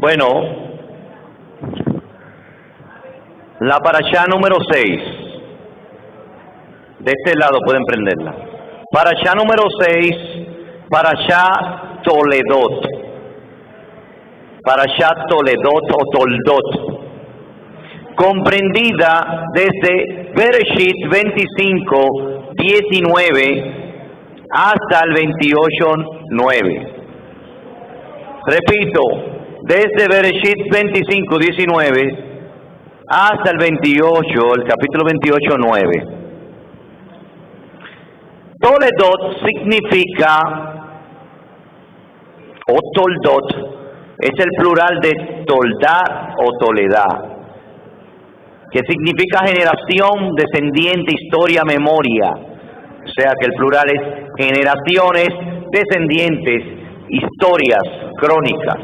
Bueno, la parashá número 6. De este lado pueden prenderla. Parashá número 6, parashá Toledot. Parashá Toledot o Toldot. Comprendida desde Bereshit 25, 19 hasta el 28, 9. Repito, desde Bereshit 25, 19 hasta el 28, el capítulo 28, 9. Toledot significa, o Toldot, es el plural de Toldá o Toledá, que significa generación, descendiente, historia, memoria. O sea que el plural es generaciones, descendientes, historias, crónicas.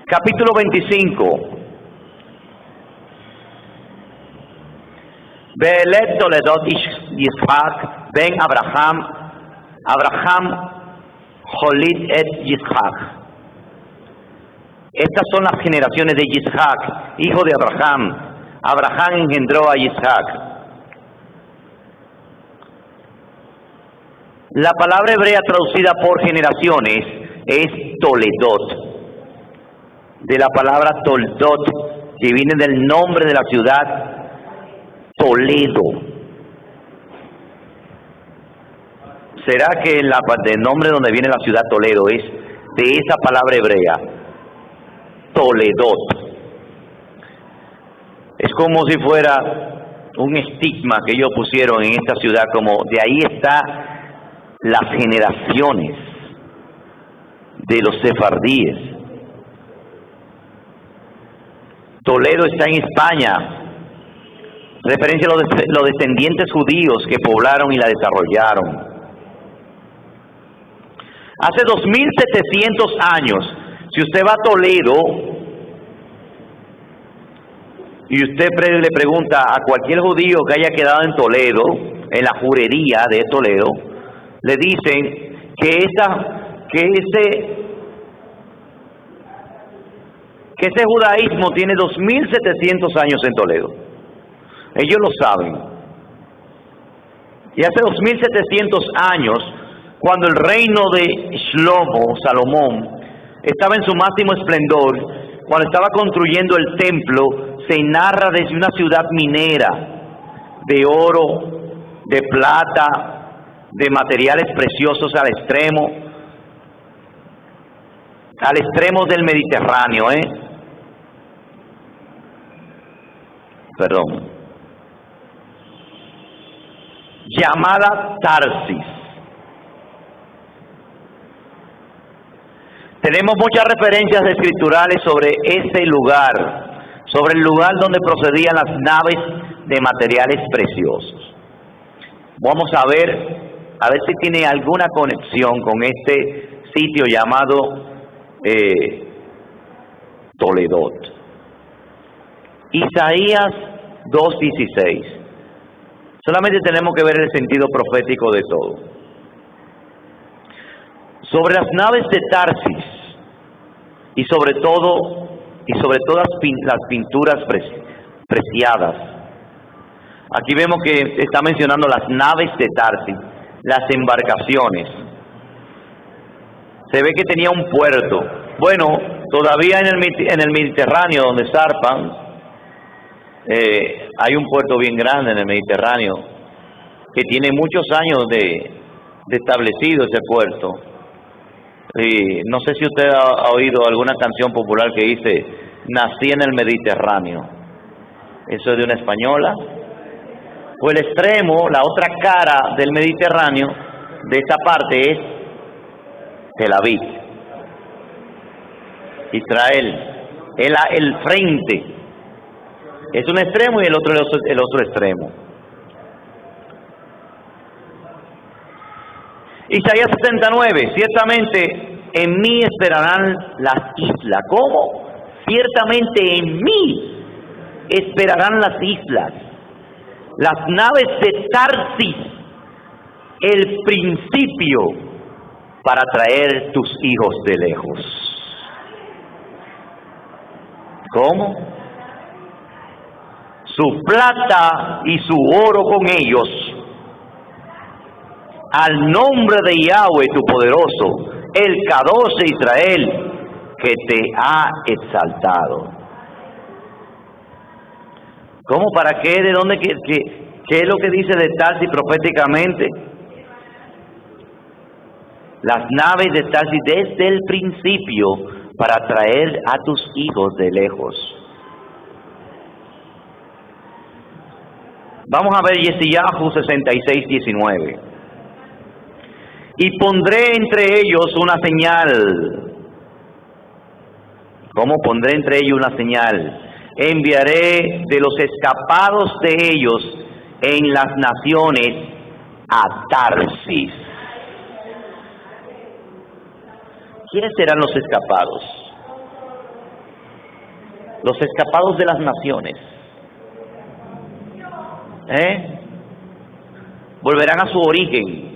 Capítulo 25. Be'elet Toledot Yitzhak ben Abraham Jolit et Yitzhak. Estas son las generaciones de Yitzhak, hijo de Abraham. Abraham engendró a Yitzhak. La palabra hebrea traducida por generaciones es Toledot, de la palabra Toldot, que viene del nombre de la ciudad Toledo. ¿Será que el nombre donde viene la ciudad Toledo es de esa palabra hebrea? Toledot. Es como si fuera un estigma que ellos pusieron en esta ciudad, como de ahí está las generaciones de los sefardíes. Toledo está en España, referencia a los descendientes judíos que poblaron y la desarrollaron. Hace 2700 años, si usted va a Toledo y usted le pregunta a cualquier judío que haya quedado en Toledo, en la jurería de Toledo, le dicen que ese judaísmo tiene 2700 años en Toledo. Ellos lo saben. Y hace 2700 años, cuando el reino de Salomón, estaba en su máximo esplendor, cuando estaba construyendo el templo, se narra desde una ciudad minera, de oro, de plata, de materiales preciosos al extremo del Mediterráneo, llamada Tarsis. Tenemos muchas referencias escriturales sobre ese lugar, sobre el lugar donde procedían las naves de materiales preciosos. Vamos a ver si tiene alguna conexión con este sitio llamado Toledot. Isaías 2:16. Solamente tenemos que ver el sentido profético de todo. Sobre las naves de Tarsis y sobre todas las pinturas preciadas. Aquí vemos que está mencionando las naves de Tarsis, las embarcaciones. Se ve que tenía un puerto. Bueno, todavía en el Mediterráneo donde zarpan, hay un puerto bien grande en el Mediterráneo que tiene muchos años de establecido ese puerto. Y no sé si usted ha oído alguna canción popular que dice "Nací en el Mediterráneo". Eso es de una española. O el extremo, la otra cara del Mediterráneo, de esta parte es Tel Aviv, Israel. El frente es un extremo y el otro extremo. Isaías 69, ciertamente en mí esperarán las islas. ¿Cómo? Ciertamente en mí esperarán las islas. Las naves de Tarsis el principio para traer tus hijos de lejos. ¿Cómo? Su plata y su oro con ellos, al nombre de Yahweh tu poderoso, el Kadosh de Israel, que te ha exaltado. ¿Cómo? ¿Para qué? ¿De dónde? ¿Qué es lo que dice de Tarsis proféticamente? Las naves de Tarsis desde el principio para traer a tus hijos de lejos. Vamos a ver Yeshayahu 66:19. Y pondré entre ellos una señal. ¿Cómo pondré entre ellos una señal? Enviaré de los escapados de ellos en las naciones a Tarsis. ¿Quiénes serán los escapados? Los escapados de las naciones. Volverán a su origen.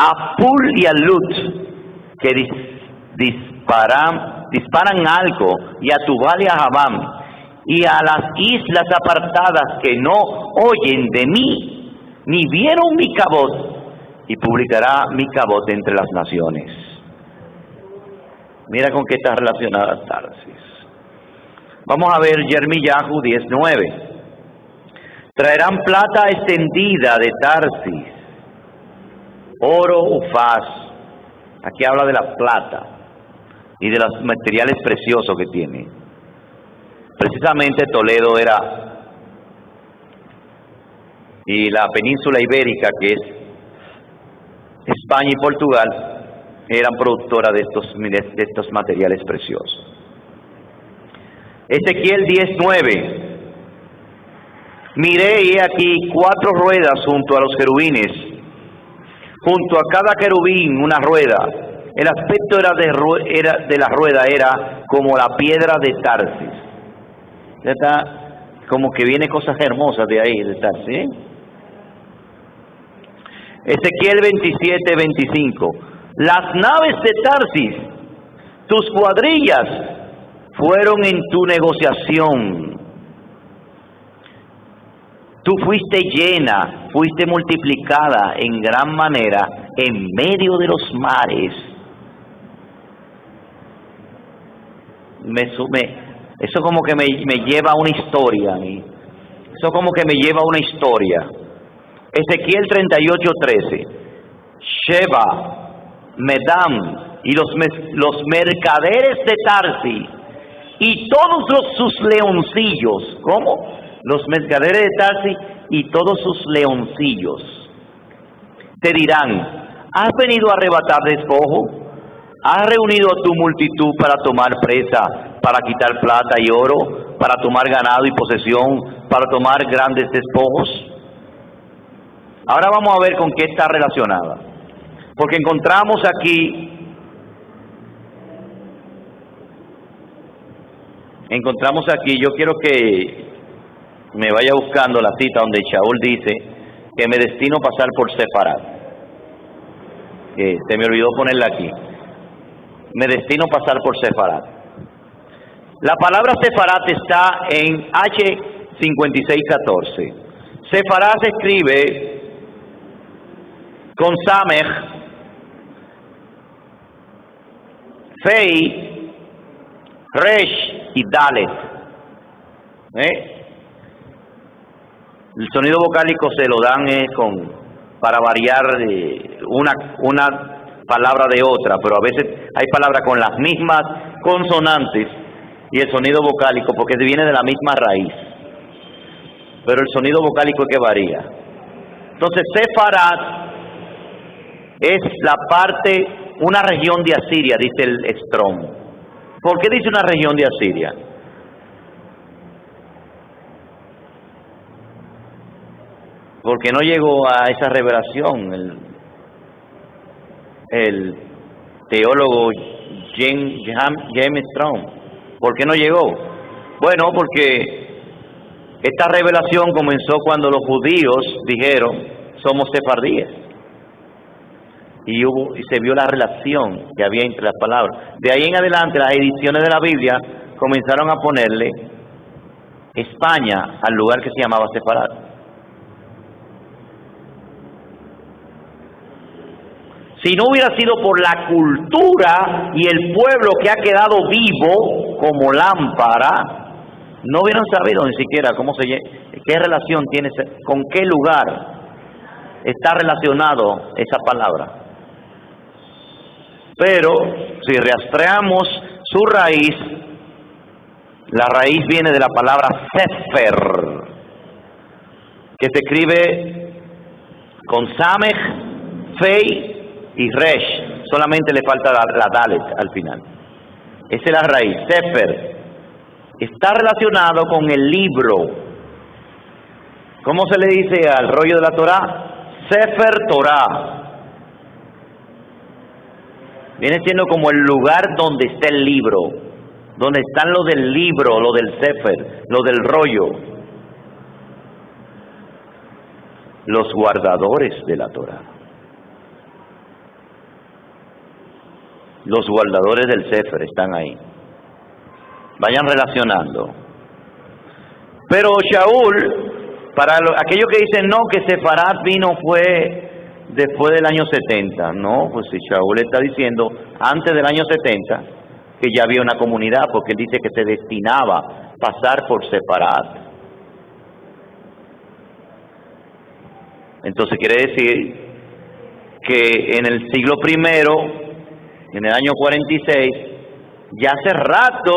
A Pul y a Lut, que disparan algo, y a Tubal y a Jabam, y a las islas apartadas que no oyen de mí, ni vieron mi cabot, y publicará mi cabot entre las naciones. Mira con qué está relacionada Tarsis. Vamos a ver Yirmiyahu 10:9. Traerán plata extendida de Tarsis, oro ufaz. Aquí habla de la plata y de los materiales preciosos que tiene. Precisamente Toledo era, y la península ibérica, que es España y Portugal, eran productoras de estos materiales preciosos. Ezequiel 10:9. Miré y he aquí 4 ruedas junto a los querubines, junto a cada querubín una rueda. El aspecto de la rueda era como la piedra de Tarsis. Ya está, como que viene cosas hermosas de ahí, de Tarsis, ¿eh? Ezequiel 27:25. Las naves de Tarsis, tus cuadrillas, fueron en tu negociación. Tú fuiste llena, fuiste multiplicada en gran manera en medio de los mares. Eso como que me lleva a una historia. Eso como que me lleva a una historia. Ezequiel 38:13. Sheba, Medam y los mercaderes de Tarsis y todos sus leoncillos. ¿Cómo? Los mercaderes de Tarsis y todos sus leoncillos te dirán: ¿has venido a arrebatar despojo? ¿Has reunido a tu multitud para tomar presa, para quitar plata y oro, para tomar ganado y posesión, para tomar grandes despojos? Ahora vamos a ver con qué está relacionada, porque encontramos aquí, yo quiero que me vaya buscando la cita donde Shaul dice que me destino a pasar por Sefarat, que se me olvidó ponerla aquí. Me destino a pasar por Sefarat. La palabra Sefarat está en H5614. Sefarat se escribe con Samech, Fei, Resh y Dalet. El sonido vocálico se lo dan para variar una palabra de otra, pero a veces hay palabras con las mismas consonantes y el sonido vocálico, porque viene de la misma raíz, pero el sonido vocálico es que varía. Entonces Sefarat es la parte, una región de Asiria, dice el Strong. ¿Por qué dice una región de Asiria? Porque no llegó a esa revelación el teólogo James Strong. ¿Por qué no llegó? Bueno, porque Esta revelación comenzó cuando los judíos dijeron, somos sefardíes. Y se vio la relación que había entre las palabras. De ahí en adelante, las ediciones de la Biblia comenzaron a ponerle España al lugar que se llamaba Sefarad. Si no hubiera sido por la cultura y el pueblo que ha quedado vivo como lámpara, no hubieran sabido ni siquiera qué relación tiene, con qué lugar está relacionado esa palabra. Pero si rastreamos su raíz, la raíz viene de la palabra Sefer, que se escribe con Samech, Fei y Resh. Solamente le falta la Dalet al final. Esa es la raíz, Sefer. Está relacionado con el libro. ¿Cómo se le dice al rollo de la Torá? Sefer Torah. Viene siendo como el lugar donde está el libro, donde están lo del libro, lo del Sefer, lo del rollo. Los guardadores de la Torah. Los guardadores del Sefer están ahí. Vayan relacionando. Pero Shaul, para aquellos que dicen no, que Sefarad vino fue después del año 70. No, pues si Shaul está diciendo antes del año 70 que ya había una comunidad, porque él dice que se destinaba a pasar por Sefarad. Entonces quiere decir que en el siglo I, en el año 46, ya hace rato,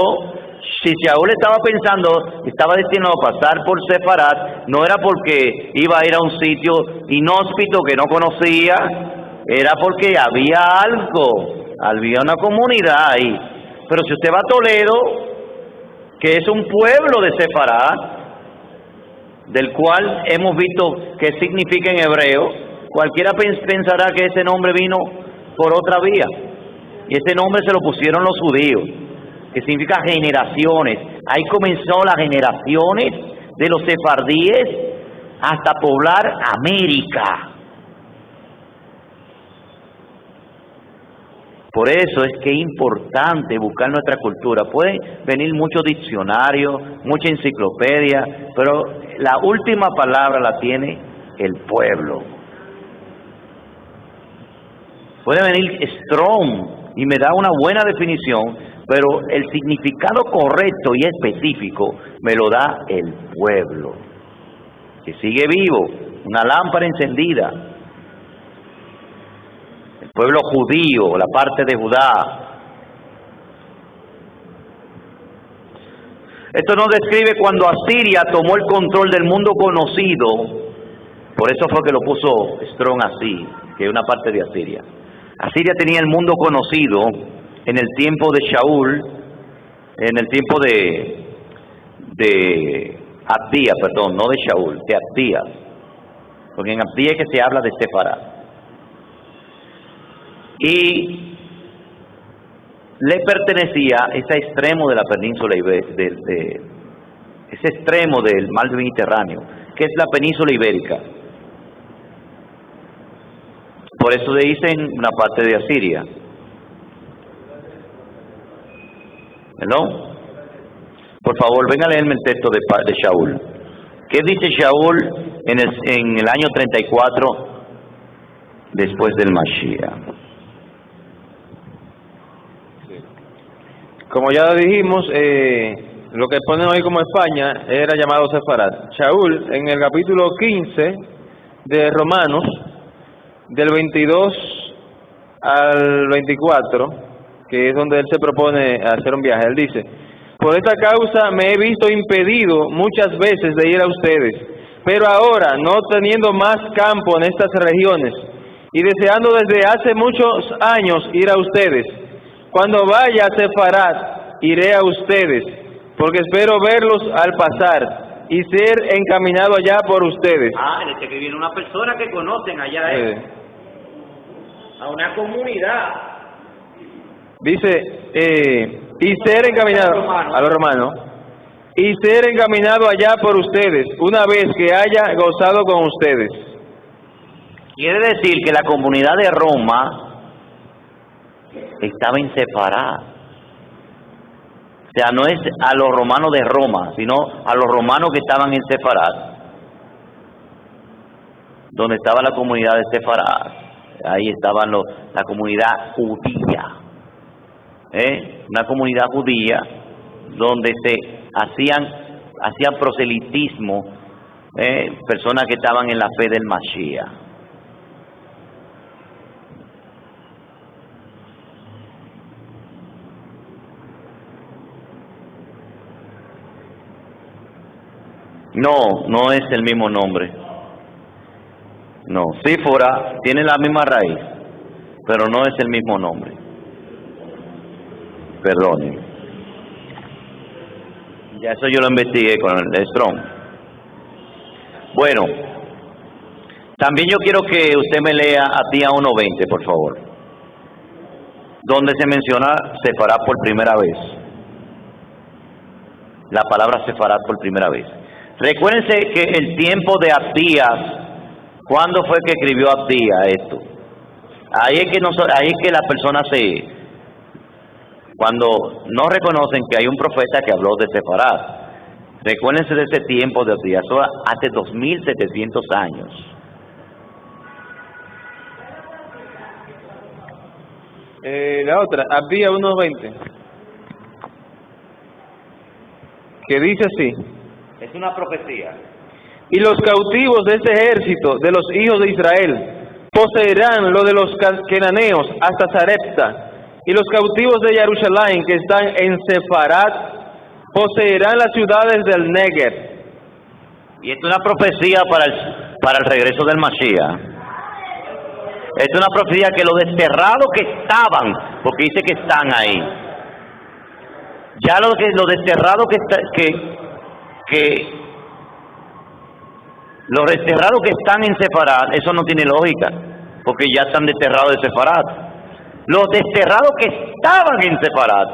si Shaul estaba pensando, estaba destinado a pasar por Sefarad, no era porque iba a ir a un sitio inhóspito que no conocía, era porque había algo, había una comunidad ahí. Pero si usted va a Toledo, que es un pueblo de Sefarad, del cual hemos visto qué significa en hebreo, cualquiera pensará que ese nombre vino por otra vía. Y ese nombre se lo pusieron los judíos, que significa generaciones. Ahí comenzó las generaciones de los sefardíes hasta poblar América. Por eso es que es importante buscar nuestra cultura. Pueden venir muchos diccionarios, mucha enciclopedia, pero la última palabra la tiene el pueblo. Puede venir Strong y me da una buena definición, pero el significado correcto y específico me lo da el pueblo, que sigue vivo, una lámpara encendida. El pueblo judío, la parte de Judá. Esto nos describe cuando Asiria tomó el control del mundo conocido. Por eso fue que lo puso Strong así, que es una parte de Asiria. Asiria tenía el mundo conocido en el tiempo de Shaul, en el tiempo de Abdías, perdón, no de Shaul, de Abdías, porque en Abdías es que se habla de Sefarad. Y le pertenecía ese extremo de la península ibérica, ese extremo del mar Mediterráneo, que es la península ibérica. Por eso le dicen una parte de Asiria. ¿Hello? Por favor, venga a leerme el texto de Shaul. ¿Qué dice Shaul en el año 34 después del Mashiach? Como ya dijimos, lo que ponen hoy como España era llamado Sefarad. Shaul, en el capítulo 15 de Romanos, del 22 al 24, que es donde él se propone hacer un viaje, él dice: por esta causa me he visto impedido muchas veces de ir a ustedes, pero ahora, no teniendo más campo en estas regiones, y deseando desde hace muchos años ir a ustedes, cuando vaya a Sefarad, iré a ustedes, porque espero verlos al pasar y ser encaminado allá por ustedes. Dice que viene una persona que conocen allá, a una comunidad. Dice, y ser encaminado a los romanos. y ser encaminado allá por ustedes, una vez que haya gozado con ustedes. Quiere decir que la comunidad de Roma estaba en separada. O sea, no es a los romanos de Roma, sino a los romanos que estaban en Sefarad, donde estaba la comunidad de Sefarad. Ahí estaba la comunidad judía, una comunidad judía donde se hacían proselitismo, personas que estaban en la fe del Mashiach. No, no es el mismo nombre. No, Sífora tiene la misma raíz, pero no es el mismo nombre. Perdón. Ya eso yo lo investigué con el Strong. Bueno, también yo quiero que usted me lea Atía 1:20, por favor, donde se menciona Sefarad por primera vez. La palabra Sefarad por primera vez. Recuérdense que el tiempo de Abdías, ¿cuándo fue que escribió Abdías esto? Ahí es que las personas cuando no reconocen que hay un profeta que habló de Sefarad. Recuérdense de ese tiempo de Abdías, eso hace 2700 años. La otra, Abdías 1:20, que dice así: Es una profecía. y los cautivos de este ejército de los hijos de Israel poseerán lo de los cananeos hasta Sarepta, y los cautivos de Jerusalén que están en Sefarad poseerán las ciudades del Negev. Y esto es una profecía para el regreso del Mashiach. Es una profecía que los desterrados que estaban, porque dice que están ahí, ya los desterrados los desterrados que están en Sefarad, eso no tiene lógica, porque ya están desterrados de Sefarad. Los desterrados que estaban en Sefarad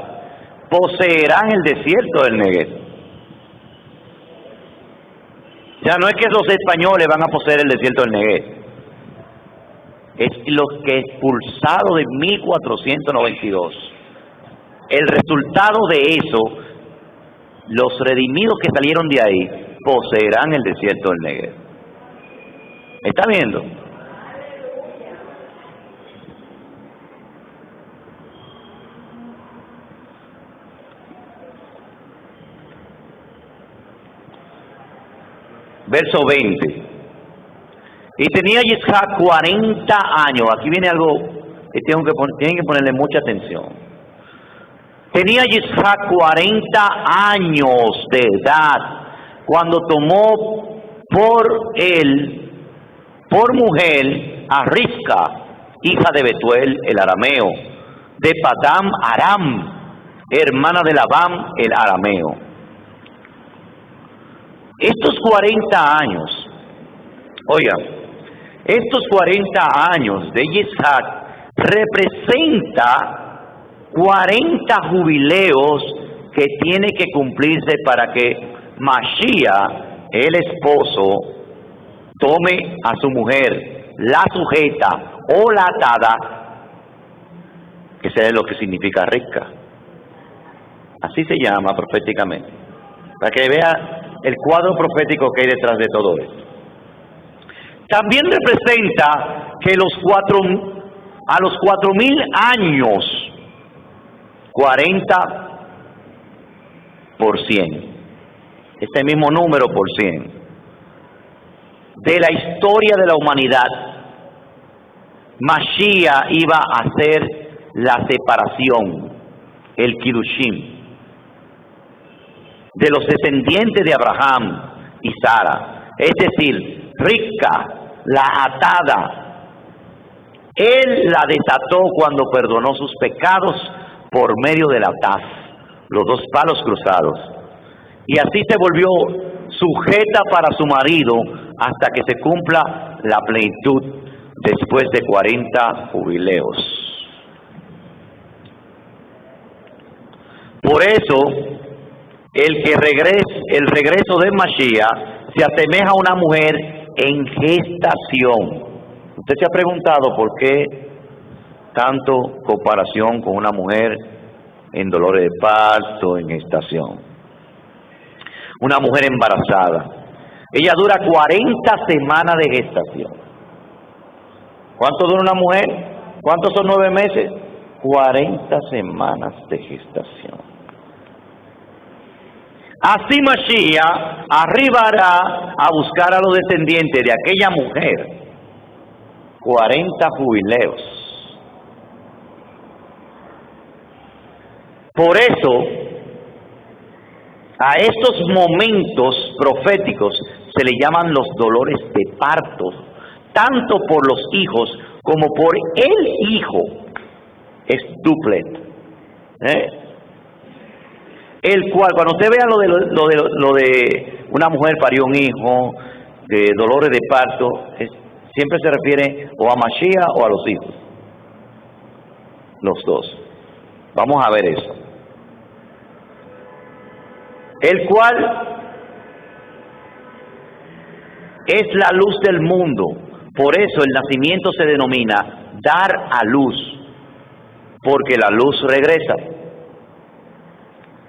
poseerán el desierto del Negev. Ya no es que los españoles van a poseer el desierto del Negev, es los que expulsados de 1492. El resultado de eso, los redimidos que salieron de ahí poseerán el desierto del Negev. ¿Está viendo? Verso 20. Y tenía Yitzhak 40 años. Aquí viene algo que tienen que ponerle mucha atención. Tenía Yitzhak 40 años de edad cuando tomó por mujer a Risca, hija de Betuel el arameo, de Padam Aram, hermana de Labán el arameo. Estos 40 años, oigan, estos 40 años de Yitzhak representa 40 jubileos que tiene que cumplirse para que Mashiach, el esposo, tome a su mujer, la sujeta o la atada, que sea lo que significa rica. Así se llama proféticamente, para que vea el cuadro profético que hay detrás de todo esto. También representa que a los 4000 años, 40 por 100, este mismo número por 100, de la historia de la humanidad, Mashiach iba a hacer la separación, el Kiddushim, de los descendientes de Abraham y Sara, es decir, Rivka, la atada. Él la desató cuando perdonó sus pecados por medio de la taz, los dos palos cruzados, y así se volvió sujeta para su marido hasta que se cumpla la plenitud después de 40 jubileos. Por eso el regreso de Mashiach se asemeja a una mujer en gestación. ¿Usted se ha preguntado por qué tanto comparación con una mujer en dolores de parto, en gestación? Una mujer embarazada. Ella dura 40 semanas de gestación. ¿Cuánto dura una mujer? ¿Cuántos son 9 meses? 40 semanas de gestación. Así Mashiach arribará a buscar a los descendientes de aquella mujer. 40 jubileos. Por eso, a estos momentos proféticos se le llaman los dolores de parto, tanto por los hijos como por el hijo. Es duplet. El cual, cuando usted vea lo de una mujer parió un hijo, de dolores de parto, siempre se refiere o a Mashiach o a los hijos. Los dos. Vamos a ver eso. El cual es la luz del mundo. Por eso el nacimiento se denomina dar a luz, porque la luz regresa.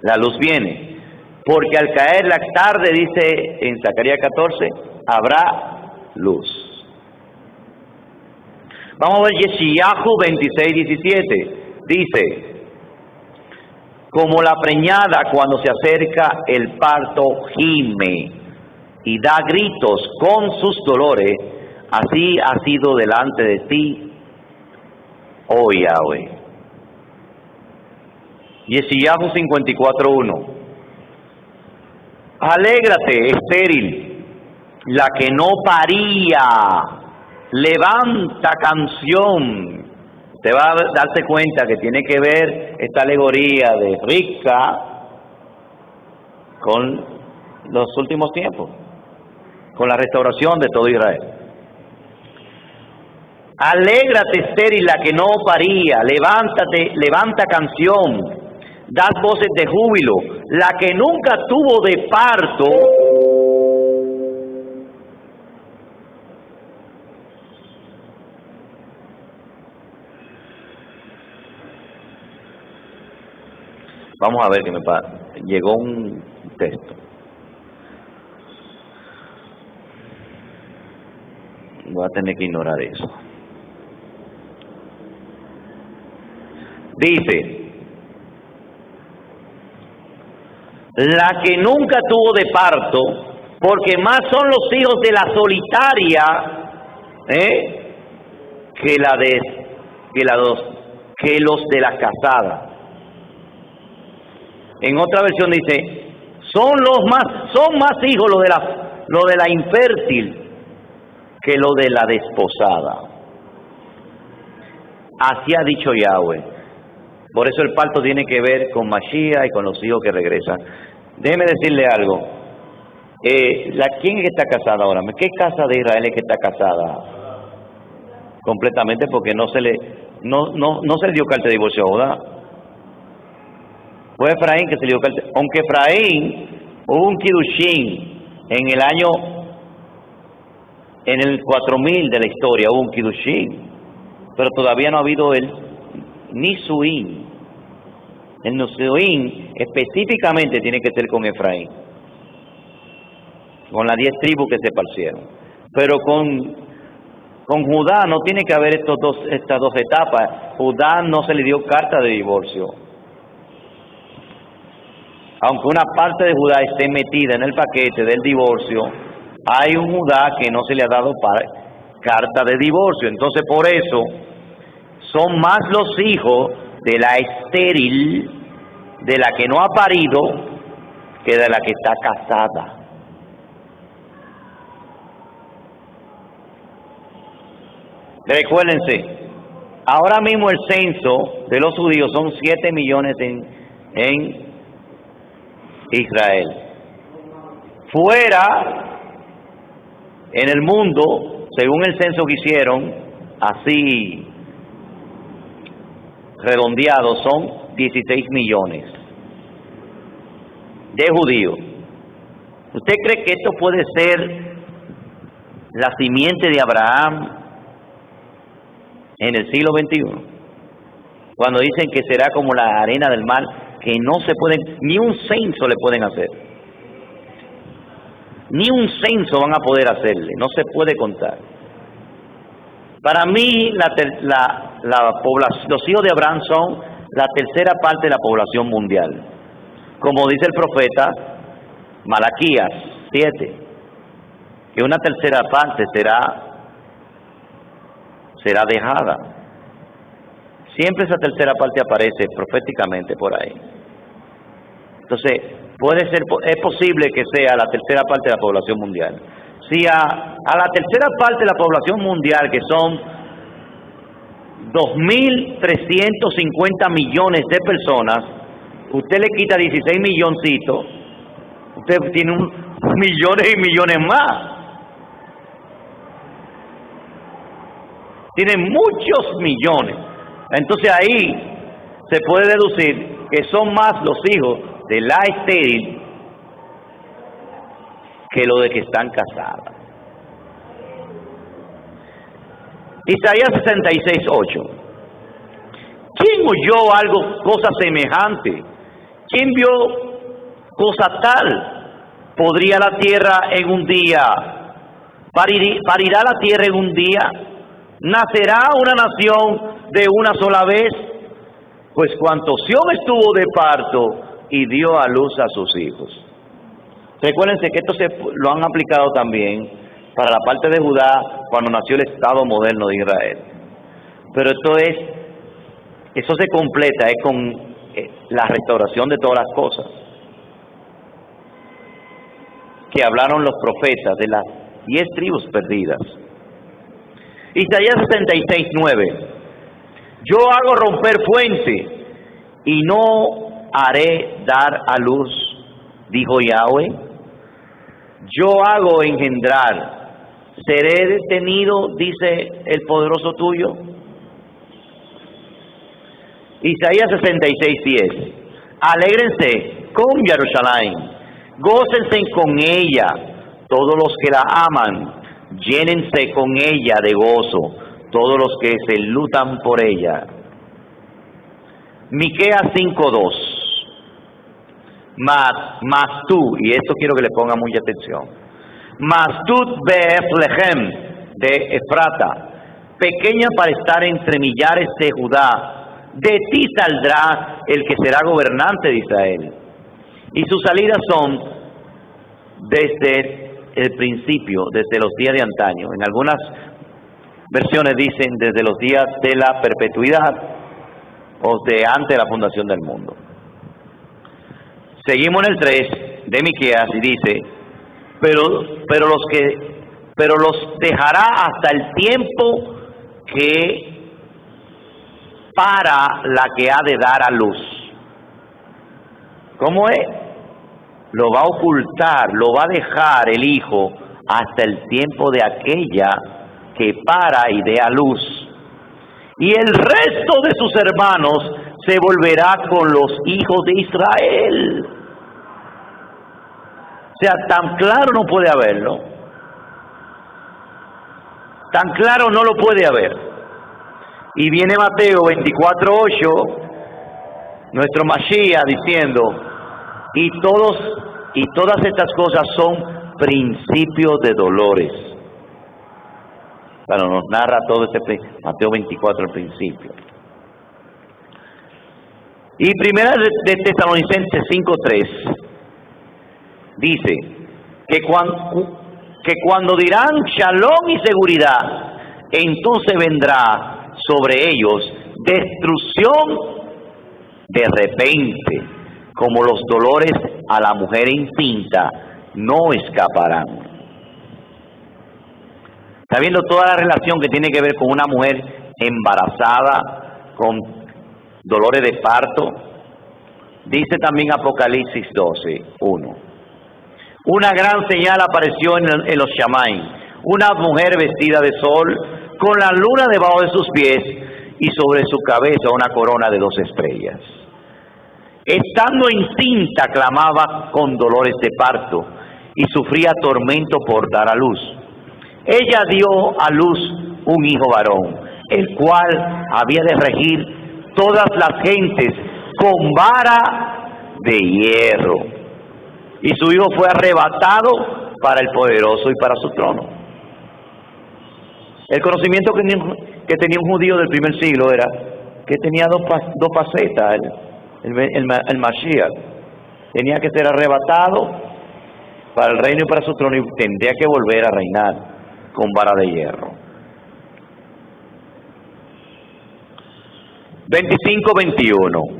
La luz viene. Porque al caer la tarde, dice en Zacarías 14, habrá luz. Vamos a ver Yeshayahu 26:17. Dice: como la preñada cuando se acerca el parto gime y da gritos con sus dolores, así ha sido delante de ti, oh Yahweh. Yeshayahu 54:1. Alégrate, estéril, la que no paría, levanta canción. Te va a darse cuenta que tiene que ver esta alegoría de Rivka con los últimos tiempos, con la restauración de todo Israel. Alégrate, estéril, la que no paría, levántate, levanta canción, das voces de júbilo, la que nunca tuvo de parto, vamos a ver qué me pasa. Llegó un texto. Voy a tener que ignorar eso. Dice: la que nunca tuvo de parto, porque más son los hijos de la solitaria que los de la casada. En otra versión dice: son más hijos lo de la infértil que lo de la desposada. Así ha dicho Yahweh. Por eso el parto tiene que ver con Mashiach y con los hijos que regresan. Déjeme decirle algo. ¿Quién es que está casada ahora? ¿Qué casa de Israel es que está casada? Completamente, porque no se le dio carta de divorcio, ¿verdad? Fue Efraín que se le dio carta. Aunque Efraín hubo un Kiddushin en el 4000 de la historia, hubo un Kiddushin, pero todavía no ha habido el Nisuín. El Nisuín específicamente tiene que ser con Efraín, con las 10 tribus que se esparcieron. Pero con Judá no tiene que haber estas dos etapas. Judá no se le dio carta de divorcio. Aunque una parte de Judá esté metida en el paquete del divorcio, hay un Judá que no se le ha dado carta de divorcio. Entonces, por eso son más los hijos de la estéril, de la que no ha parido, que de la que está casada. Recuérdense, ahora mismo el censo de los judíos son 7 millones en Israel. Fuera, en el mundo, según el censo que hicieron, así redondeados, son 16 millones. de judíos. ¿Usted cree que esto puede ser la simiente de Abraham en el siglo XXI? Cuando dicen que será como la arena del mar, que no se pueden, ni un censo le pueden hacer. Ni un censo van a poder hacerle, no se puede contar. Para mí, la población, los hijos de Abraham son la tercera parte de la población mundial. Como dice el profeta Malaquías 7, que una tercera parte será dejada. Siempre esa tercera parte aparece proféticamente por ahí. Entonces, es posible que sea la tercera parte de la población mundial. Si a la tercera parte de la población mundial, que son 2.350 millones de personas, usted le quita 16 milloncitos, usted tiene millones y millones más. Tiene muchos millones. Entonces ahí se puede deducir que son más los hijos de la estéril que los de que están casadas. Isaías 66:8. ¿Quién oyó cosa semejante? ¿Quién vio cosa tal? ¿Podría la tierra en un día? ¿Parirá la tierra en un día? ¿Nacerá una nación de una sola vez? Pues cuanto Sión estuvo de parto y dio a luz a sus hijos. Recuérdense que esto lo han aplicado también para la parte de Judá cuando nació el Estado moderno de Israel. Pero eso se completa con la restauración de todas las cosas que hablaron los profetas de las 10 tribus perdidas. Isaías 66:9. Yo hago romper fuente y no haré dar a luz, dijo Yahweh. Yo hago engendrar, seré detenido, dice el poderoso tuyo. Isaías 66:10. Alégrense con Jerusalén, gócense con ella, todos los que la aman, llénense con ella de gozo, todos los que se lutan por ella. Miqueas 5:2. Mas tú, y esto quiero que le ponga mucha atención, mas tú, Bethlehem de Efrata, pequeña para estar entre millares de Judá, de ti saldrá el que será gobernante de Israel. Y sus salidas son desde el principio, desde los días de antaño. En algunas versiones dicen desde los días de la perpetuidad o de antes de la fundación del mundo. Seguimos en el 3 de Miqueas y dice, pero los dejará hasta el tiempo que para la que ha de dar a luz. ¿Cómo es? Lo va a ocultar, lo va a dejar el hijo hasta el tiempo de aquella que para y dé a luz. Y el resto de sus hermanos se volverá con los hijos de Israel. O sea, tan claro no puede haberlo. Tan claro no lo puede haber. Y viene Mateo 24:8, nuestro Mashiach, diciendo, y todas estas cosas son principios de dolores. Bueno, nos narra todo Mateo 24 al principio. Y primera de Tesalonicenses 5:3 dice que cuando dirán shalom y seguridad, entonces vendrá sobre ellos destrucción de repente, como los dolores a la mujer encinta no escaparán. Está viendo toda la relación que tiene que ver con una mujer embarazada, con dolores de parto. Dice también Apocalipsis 12:1. Una gran señal apareció en los Shamaim, una mujer vestida de sol, con la luna debajo de sus pies y sobre su cabeza una corona de 2 estrellas. Estando encinta, clamaba con dolores de parto y sufría tormento por dar a luz. Ella dio a luz un hijo varón, el cual había de regir todas las gentes con vara de hierro. Y su hijo fue arrebatado para el poderoso y para su trono. El conocimiento que tenía un judío del primer siglo era que tenía dos facetas, el Mashiach. Tenía que ser arrebatado para el reino y para su trono, y tendría que volver a reinar con vara de hierro. 25-21.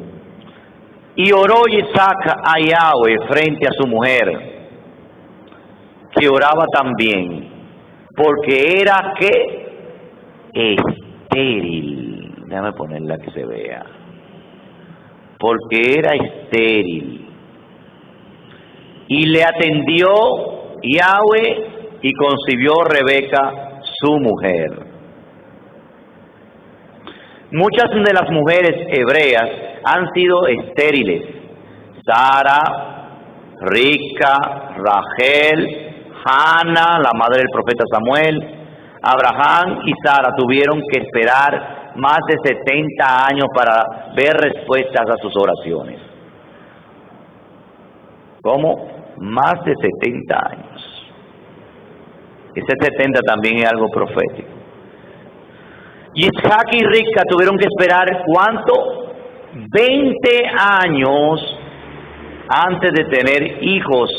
Y oró Isaac a Yahweh frente a su mujer, que oraba también, porque era estéril. Déjame ponerla que se vea. Porque era estéril. Y le atendió Yahweh y concibió Rebeca, su mujer. Muchas de las mujeres hebreas han sido estériles. Sara, Rica, Rachel, Hannah, la madre del profeta Samuel, Abraham y Sara tuvieron que esperar más de 70 años para ver respuestas a sus oraciones. ¿Cómo? Más de 70 años. Ese 70 también es algo profético. Isaac y Rica tuvieron que esperar, ¿cuánto? 20 años antes de tener hijos.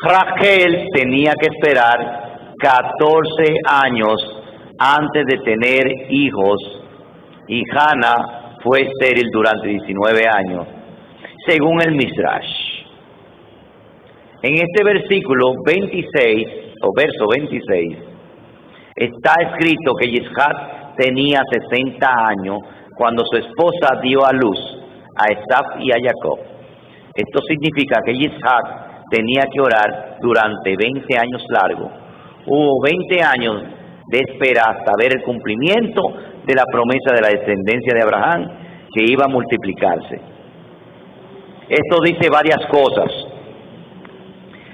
Rachel tenía que esperar 14 años antes de tener hijos, y Hannah fue estéril durante 19 años, según el Midrash. En este versículo 26, o verso 26, está escrito que Isaac tenía 60 años cuando su esposa dio a luz a Esaf y a Jacob. Esto significa que Isaac tenía que orar durante 20 años largos. Hubo 20 años de espera hasta ver el cumplimiento de la promesa de la descendencia de Abraham, que iba a multiplicarse. Esto dice varias cosas.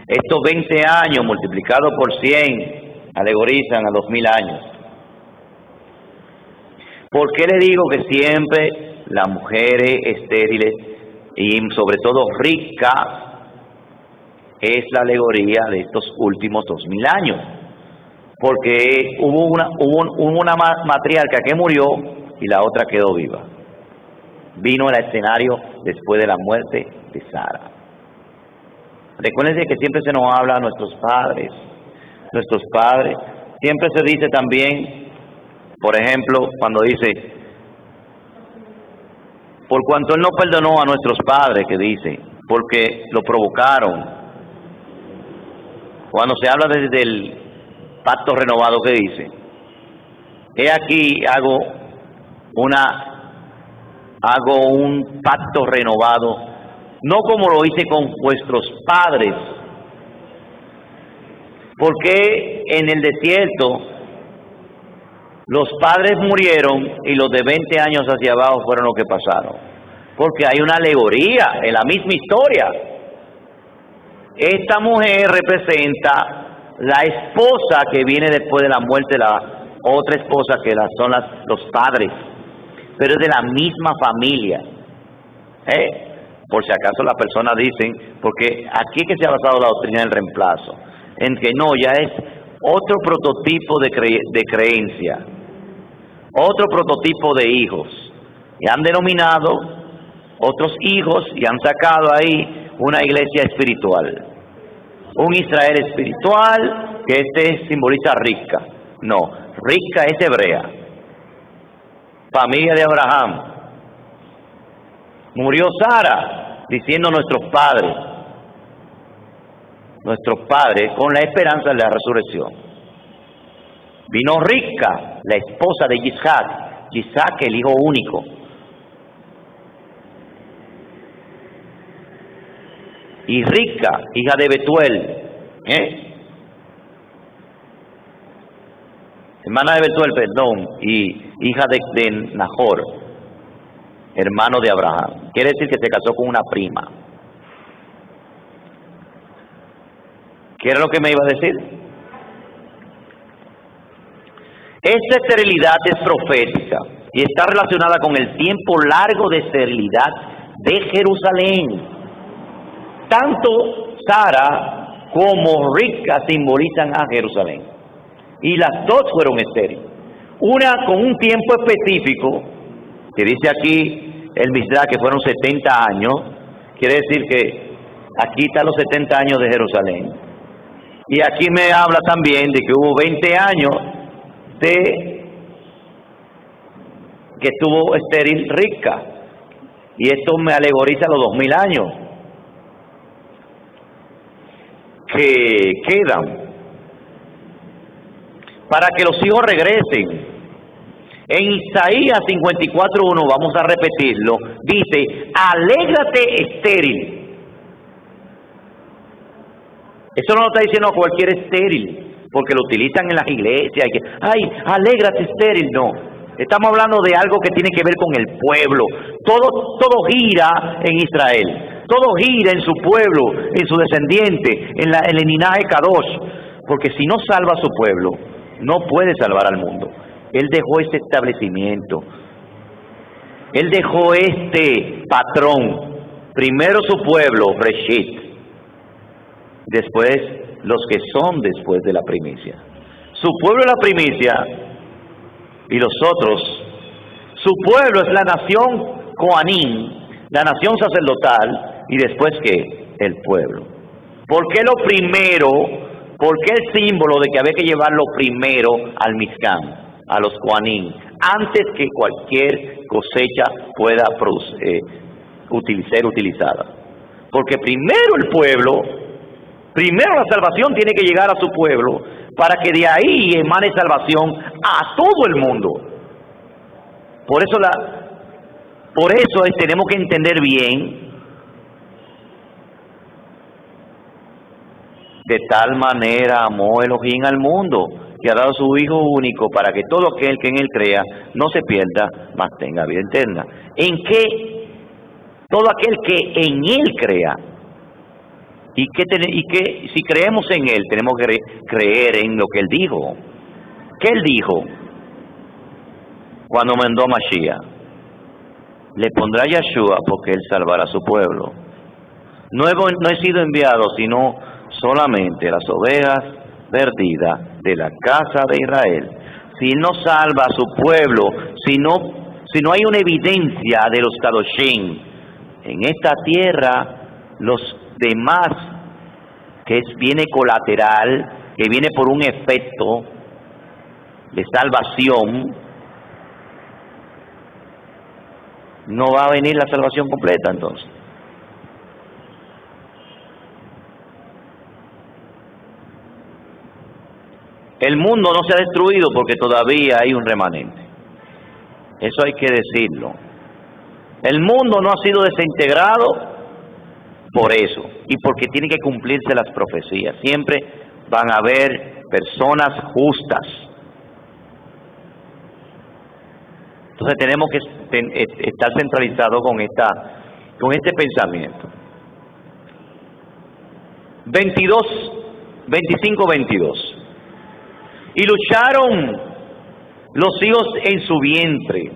Estos 20 años multiplicados por 100 alegorizan a 2000 años. ¿Por qué le digo que siempre las mujeres estériles y sobre todo Rica es la alegoría de estos últimos 2000 años? Porque hubo una matriarca que murió y la otra quedó viva. Vino al escenario después de la muerte de Sara. Recuérdense que siempre se nos habla a nuestros padres. Nuestros padres, siempre se dice también, por ejemplo, cuando dice, por cuanto Él no perdonó a nuestros padres, que dice, porque lo provocaron. Cuando se habla desde el pacto renovado, que dice, he aquí hago un pacto renovado, no como lo hice con vuestros padres. Porque en el desierto los padres murieron y los de 20 años hacia abajo fueron los que pasaron? Porque hay una alegoría en la misma historia. Esta mujer representa la esposa que viene después de la muerte de la otra esposa, que son los padres, pero es de la misma familia. Por si acaso las personas dicen, porque aquí es que se ha basado la doctrina del reemplazo, en que no, ya es otro prototipo de creencia, otro prototipo de hijos, y han denominado otros hijos y han sacado ahí una iglesia espiritual, un Israel espiritual, que simboliza Rica. No, Rica es hebrea, familia de Abraham. Murió Sara, diciendo nuestros padres, con la esperanza de la resurrección. Vino Rica, la esposa de Isaac, el hijo único. Y Rica, hija de Betuel, hermana de Betuel, perdón, y hija de Nahor. hermano de Abraham. Quiere decir que se casó con una prima. ¿Qué era lo que me iba a decir? Esta esterilidad es profética y está relacionada con el tiempo largo de esterilidad de Jerusalén. Tanto Sara como Rivka simbolizan a Jerusalén. Y las dos fueron estériles. Una con un tiempo específico, que dice aquí el Midrash que fueron 70 años, quiere decir que aquí están los 70 años de Jerusalén. Y aquí me habla también de que hubo 20 años de que estuvo estéril Rivka. Y esto me alegoriza los 2000 años que quedan para que los hijos regresen. En Isaías 54:1, vamos a repetirlo, dice: alégrate estéril. Eso no lo está diciendo a cualquier estéril, porque lo utilizan en las iglesias. Y que, ay, alégrate estéril. No, estamos hablando de algo que tiene que ver con el pueblo. Todo gira en Israel. Todo gira en su pueblo, en su descendiente, en el linaje Kadosh. Porque si no salva a su pueblo, no puede salvar al mundo. Él dejó este establecimiento. Él dejó este patrón. Primero su pueblo, Reshit. Después los que son después de la primicia. Su pueblo es la primicia y los otros. Su pueblo es la nación Coanín, la nación sacerdotal, y después ¿qué? El pueblo. ¿Por qué lo primero? ¿Por qué el símbolo de que había que llevarlo primero al Mizcán, a los Coanín, antes que cualquier cosecha pueda ser utilizada? Porque primero el pueblo. Primero la salvación tiene que llegar a su pueblo para que de ahí emane salvación a todo el mundo. Por eso tenemos que entender bien, de tal manera amó Elohim al mundo, que ha dado su Hijo único para que todo aquel que en él crea no se pierda, mas tenga vida eterna. ¿En qué? Todo aquel que en él crea. Y que si creemos en él, tenemos que creer en lo que él dijo. ¿Qué él dijo cuando mandó a Mashiach? Le pondrá Yeshua porque él salvará a su pueblo. No he sido enviado sino solamente las ovejas perdidas de la casa de Israel. Si él no salva a su pueblo, si no hay una evidencia de los Kadoshim en esta tierra, los demás, viene colateral, que viene por un efecto de salvación, no va a venir la salvación completa entonces. El mundo no se ha destruido porque todavía hay un remanente. Eso hay que decirlo. El mundo no ha sido desintegrado por eso, y porque tienen que cumplirse las profecías. Siempre van a haber personas justas. Entonces tenemos que estar centralizados con este pensamiento. 25:22. Y lucharon los hijos en su vientre.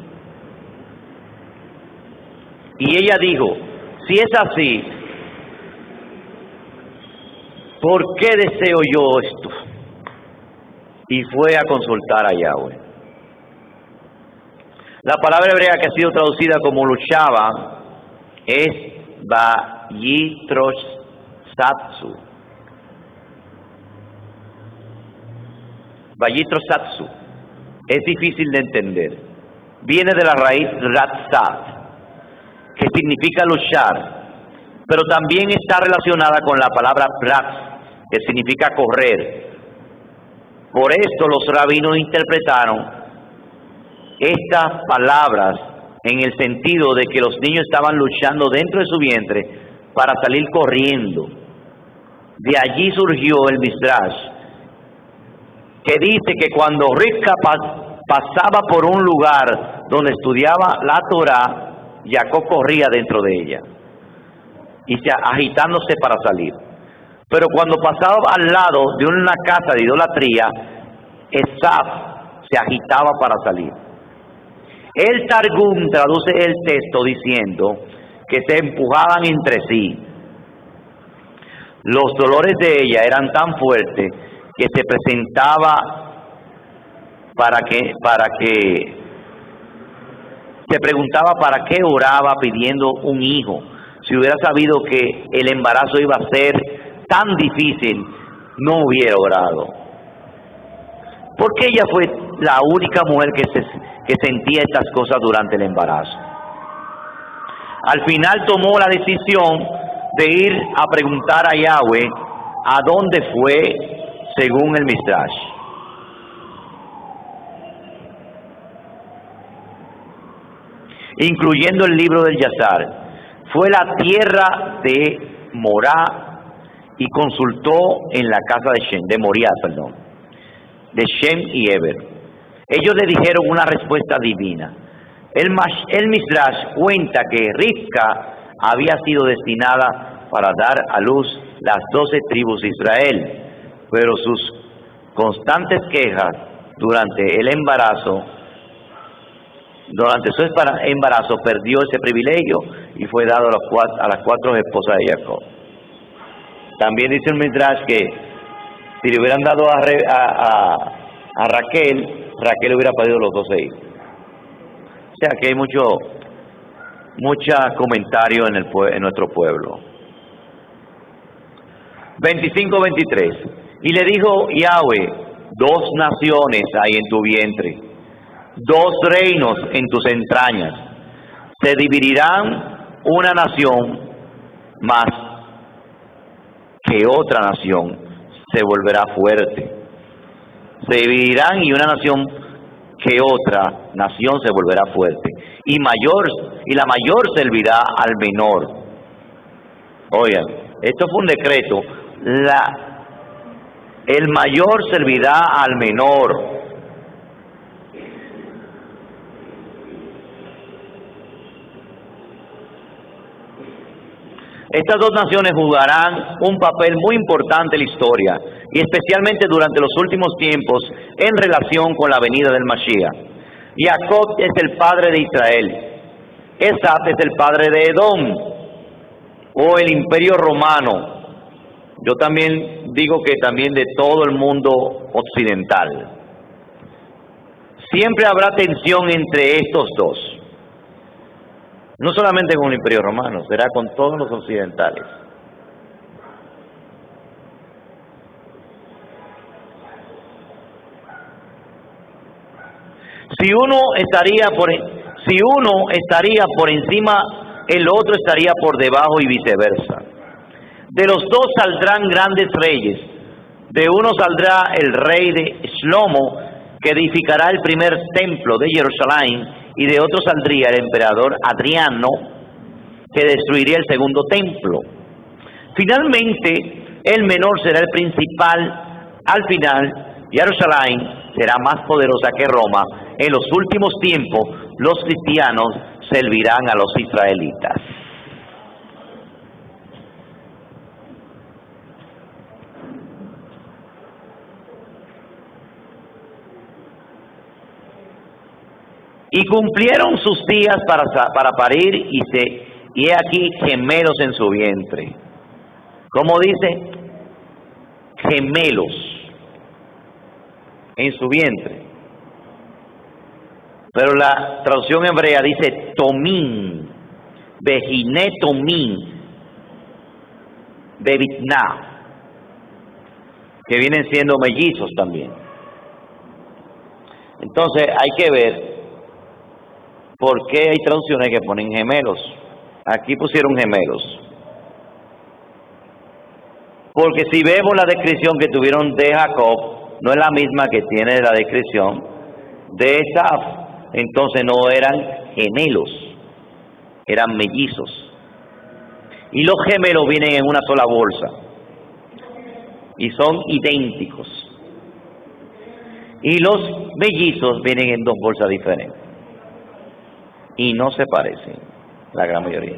Y ella dijo: si es así, ¿por qué deseo yo esto? Y fue a consultar a Yahweh. La palabra hebrea que ha sido traducida como luchaba es Vayitrosatsu. Vayitrosatsu. Es difícil de entender. Viene de la raíz Ratzat, que significa luchar, pero también está relacionada con la palabra Ratz, que significa correr. Por esto los rabinos interpretaron estas palabras en el sentido de que los niños estaban luchando dentro de su vientre para salir corriendo. De allí surgió el Midrash, que dice que cuando Rivka pasaba por un lugar donde estudiaba la Torá, Jacob corría dentro de ella y agitándose para salir. Pero cuando pasaba al lado de una casa de idolatría, Esaf se agitaba para salir. El Targum traduce el texto diciendo que se empujaban entre sí. Los dolores de ella eran tan fuertes que se presentaba se preguntaba para qué oraba pidiendo un hijo. Si hubiera sabido que el embarazo iba a ser tan difícil, no hubiera orado. Porque ella fue la única mujer que sentía estas cosas durante el embarazo. Al final tomó la decisión de ir a preguntar a Yahweh a dónde fue, según el Midrash. Incluyendo el libro del Yazar, fue la tierra de Morá y consultó en la casa de Shem, de Moriah, de Shem y Eber. Ellos le dijeron una respuesta divina. El Midrash cuenta que Rivka había sido destinada para dar a luz las 12 tribus de Israel, pero sus constantes quejas durante su embarazo perdió ese privilegio y fue dado a las 4 esposas de Jacob. También dice el Midrash que si le hubieran dado a Raquel, Raquel hubiera perdido los 12 hijos. O sea que hay mucho comentario en nuestro pueblo. 25-23. Y le dijo Yahweh: 2 naciones hay en tu vientre, 2 reinos en tus entrañas. Se dividirán una nación más que otra nación se volverá fuerte. Se dividirán y una nación que otra nación se volverá fuerte. Y la mayor servirá al menor. Oigan, esto fue un decreto. El mayor servirá al menor. Estas 2 naciones jugarán un papel muy importante en la historia, y especialmente durante los últimos tiempos en relación con la venida del Mashiach. Jacob es el padre de Israel. Esaf es el padre de Edom, o el Imperio Romano. Yo también digo que también de todo el mundo occidental. Siempre habrá tensión entre estos dos. No solamente con el Imperio Romano, será con todos los occidentales. Si uno estaría por encima, el otro estaría por debajo y viceversa. De los 2 saldrán grandes reyes. De uno saldrá el rey de Shlomo, que edificará el primer templo de Jerusalén, y de otro saldría el emperador Adriano, que destruiría el segundo templo. Finalmente, el menor será el principal. Al final, Jerusalén será más poderosa que Roma. En los últimos tiempos, los cristianos servirán a los israelitas. Y cumplieron sus días para parir, y he aquí gemelos en su vientre. ¿Cómo dice? Gemelos en su vientre. Pero la traducción hebrea dice tomín, bejiné tomín, bebitná, que vienen siendo mellizos también. Entonces hay que ver por qué hay traducciones que ponen gemelos. Aquí pusieron gemelos. Porque si vemos la descripción que tuvieron de Jacob, no es la misma que tiene la descripción de Esaf. Entonces no eran gemelos, eran mellizos. Y los gemelos vienen en una sola bolsa y son idénticos. Y los mellizos vienen en 2 bolsas diferentes y no se parecen. la gran mayoría.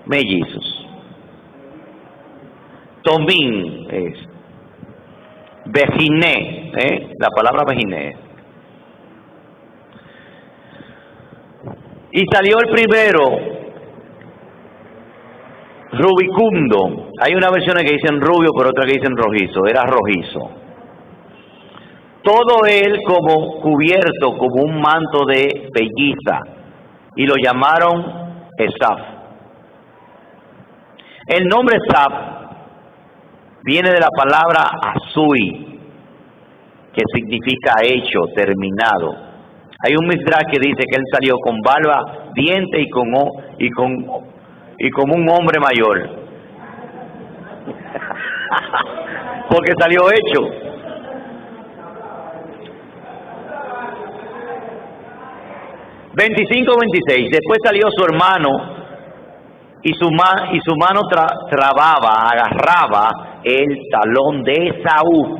Mellizos. Tomín es. Bejiné, la palabra bejiné. Y salió el primero, rubicundo. Hay unas versiones que dicen rubio, pero otras que dicen rojizo. Era rojizo. Todo él como cubierto, como un manto de pelliza. Y lo llamaron Esaf. El nombre Esaf viene de la palabra azui, que significa hecho, terminado. Hay un midrash que dice que él salió con barba, diente y como un hombre mayor. Porque salió hecho. (25-26) Después salió su hermano y su mano agarraba el talón de Esaú.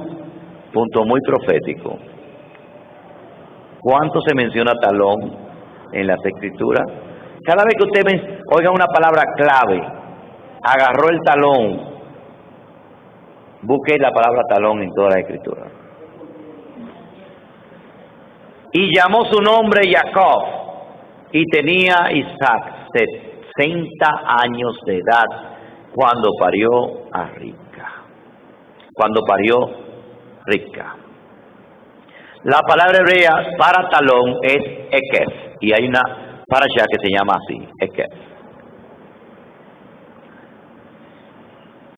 Punto muy profético. ¿Cuánto se menciona talón en las escrituras? Cada vez que usted oiga una palabra clave, agarró el talón, busque la palabra talón en toda la escritura. Y llamó su nombre Jacob, y tenía Isaac 60 años de edad cuando parió a Ribca. La palabra hebrea para talón es ekef, y hay una parasha que se llama así, ekef.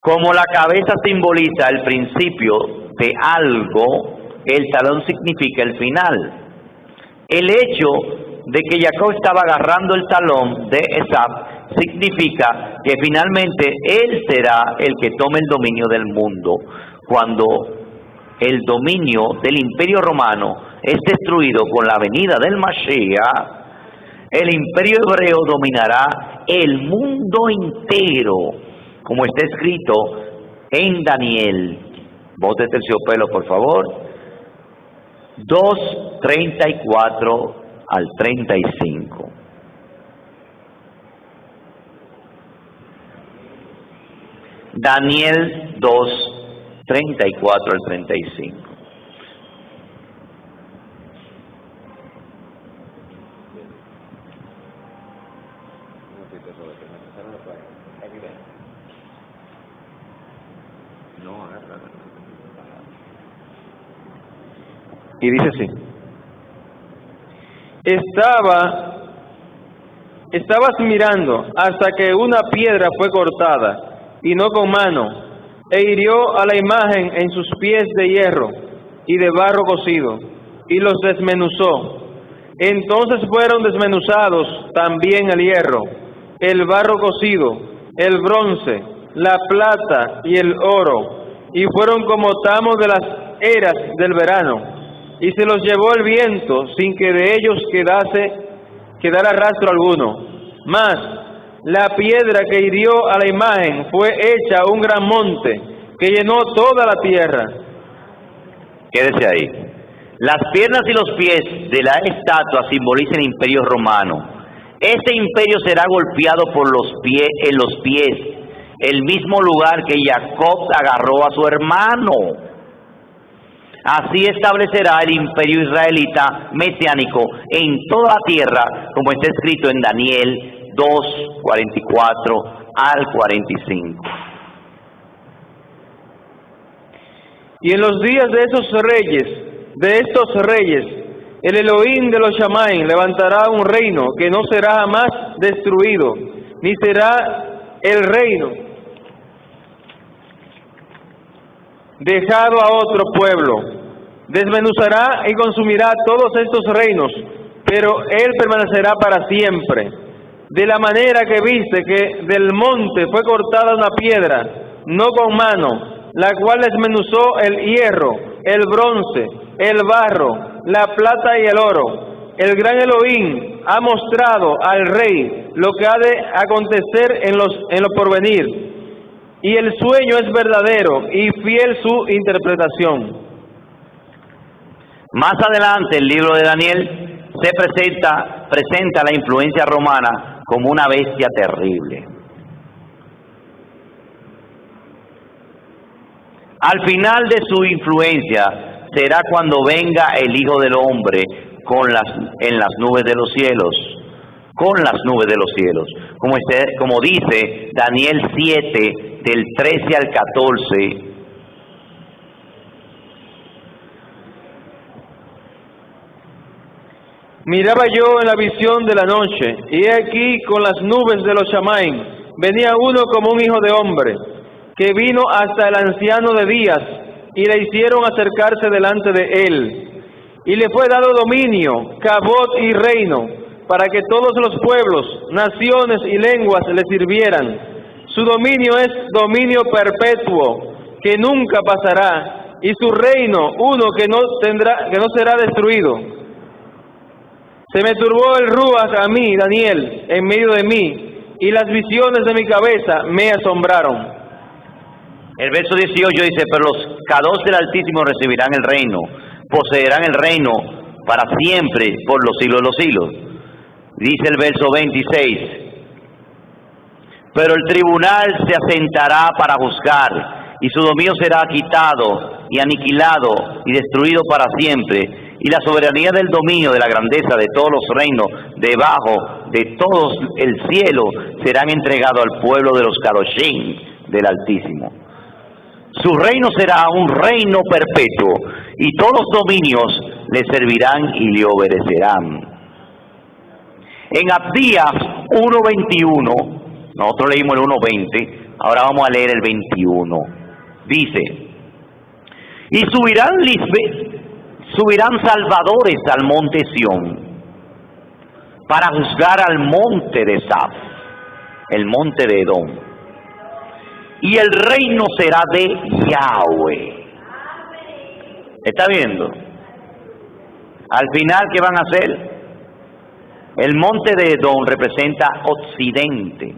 Como la cabeza simboliza el principio de algo, el talón significa el final. El hecho de que Jacob estaba agarrando el talón de Esaf significa que finalmente él será el que tome el dominio del mundo. Cuando el dominio del Imperio Romano es destruido con la venida del Mashiach, el Imperio Hebreo dominará el mundo entero, como está escrito en Daniel. Bote terciopelo, por favor. 2:34 al 35. Daniel 2:34 al 35. Y dice así: Estabas mirando hasta que una piedra fue cortada, y no con mano, e hirió a la imagen en sus pies de hierro y de barro cocido, y los desmenuzó. Entonces fueron desmenuzados también el hierro, el barro cocido, el bronce, la plata y el oro, y fueron como tamos de las eras del verano, y se los llevó el viento sin que de ellos quedara rastro alguno. Mas la piedra que hirió a la imagen fue hecha un gran monte que llenó toda la tierra. Quédese ahí. Las piernas y los pies de la estatua simbolizan el Imperio Romano. Este imperio será golpeado por en los pies, el mismo lugar que Jacob agarró a su hermano. Así establecerá el imperio israelita mesiánico en toda la tierra, como está escrito en Daniel 2:44 al 45. Y en los días de estos reyes, el Elohim de los Shamaim levantará un reino que no será jamás destruido, ni será el reino dejado a otro pueblo. Desmenuzará y consumirá todos estos reinos, pero él permanecerá para siempre. De la manera que viste que del monte fue cortada una piedra, no con mano, la cual desmenuzó el hierro, el bronce, el barro, la plata y el oro. El gran Elohim ha mostrado al rey lo que ha de acontecer en lo porvenir, y el sueño es verdadero y fiel su interpretación. Más adelante, el libro de Daniel presenta la influencia romana como una bestia terrible. Al final de su influencia será cuando venga el Hijo del Hombre en las nubes de los cielos, con las nubes de los cielos, como dice Daniel 7, del 13 al 14. Miraba yo en la visión de la noche, y he aquí con las nubes de los Shamaim venía uno como un hijo de hombre, que vino hasta el anciano de días, y le hicieron acercarse delante de él, y le fue dado dominio, cabot y reino, para que todos los pueblos, naciones y lenguas le sirvieran. Su dominio es dominio perpetuo, que nunca pasará, y su reino uno que no será destruido. Se me turbó el ruaj a mí, Daniel, en medio de mí, y las visiones de mi cabeza me asombraron. El verso 18 dice, pero los Kadosh del Altísimo recibirán el reino, poseerán el reino para siempre, por los siglos de los siglos. Dice el verso 26, pero el tribunal se asentará para juzgar, y su dominio será quitado y aniquilado y destruido para siempre, y la soberanía del dominio de la grandeza de todos los reinos debajo de todo el cielo serán entregados al pueblo de los Kadoshim del Altísimo. Su reino será un reino perpetuo, y todos los dominios le servirán y le obedecerán. En Abdías 1:21, nosotros leímos el 1:20, ahora vamos a leer el 21. Dice, y subirán salvadores al monte Sión, para juzgar al monte de Saf, el monte de Edom. Y el reino será de Yahweh. ¿Está viendo? Al final, ¿qué van a hacer? El monte de Edom representa occidente.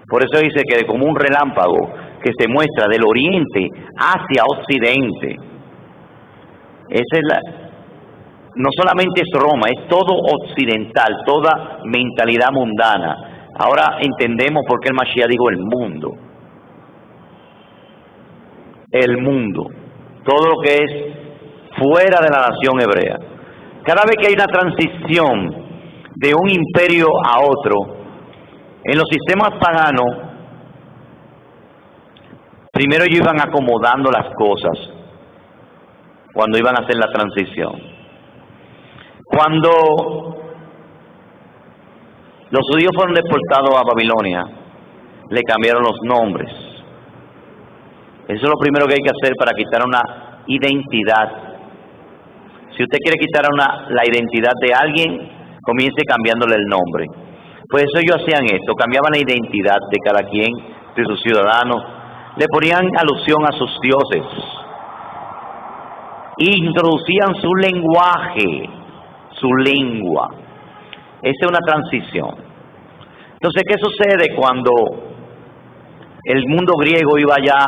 Por eso dice que como un relámpago que se muestra del oriente hacia occidente. No solamente es Roma, es todo occidental, toda mentalidad mundana. Ahora entendemos por qué el Mashiach dijo el mundo. El mundo. Todo lo que es fuera de la nación hebrea. Cada vez que hay una transición de un imperio a otro, en los sistemas paganos, primero ellos iban acomodando las cosas cuando iban a hacer la transición. Cuando los judíos fueron deportados a Babilonia, le cambiaron los nombres. Eso es lo primero que hay que hacer para quitar una identidad. Si usted quiere quitar la identidad de alguien, comience cambiándole el nombre. Pues eso ellos hacían esto, cambiaban la identidad de cada quien, de sus ciudadanos, le ponían alusión a sus dioses, y introducían su lenguaje, su lengua. Esa es una transición. Entonces, ¿qué sucede cuando el mundo griego iba ya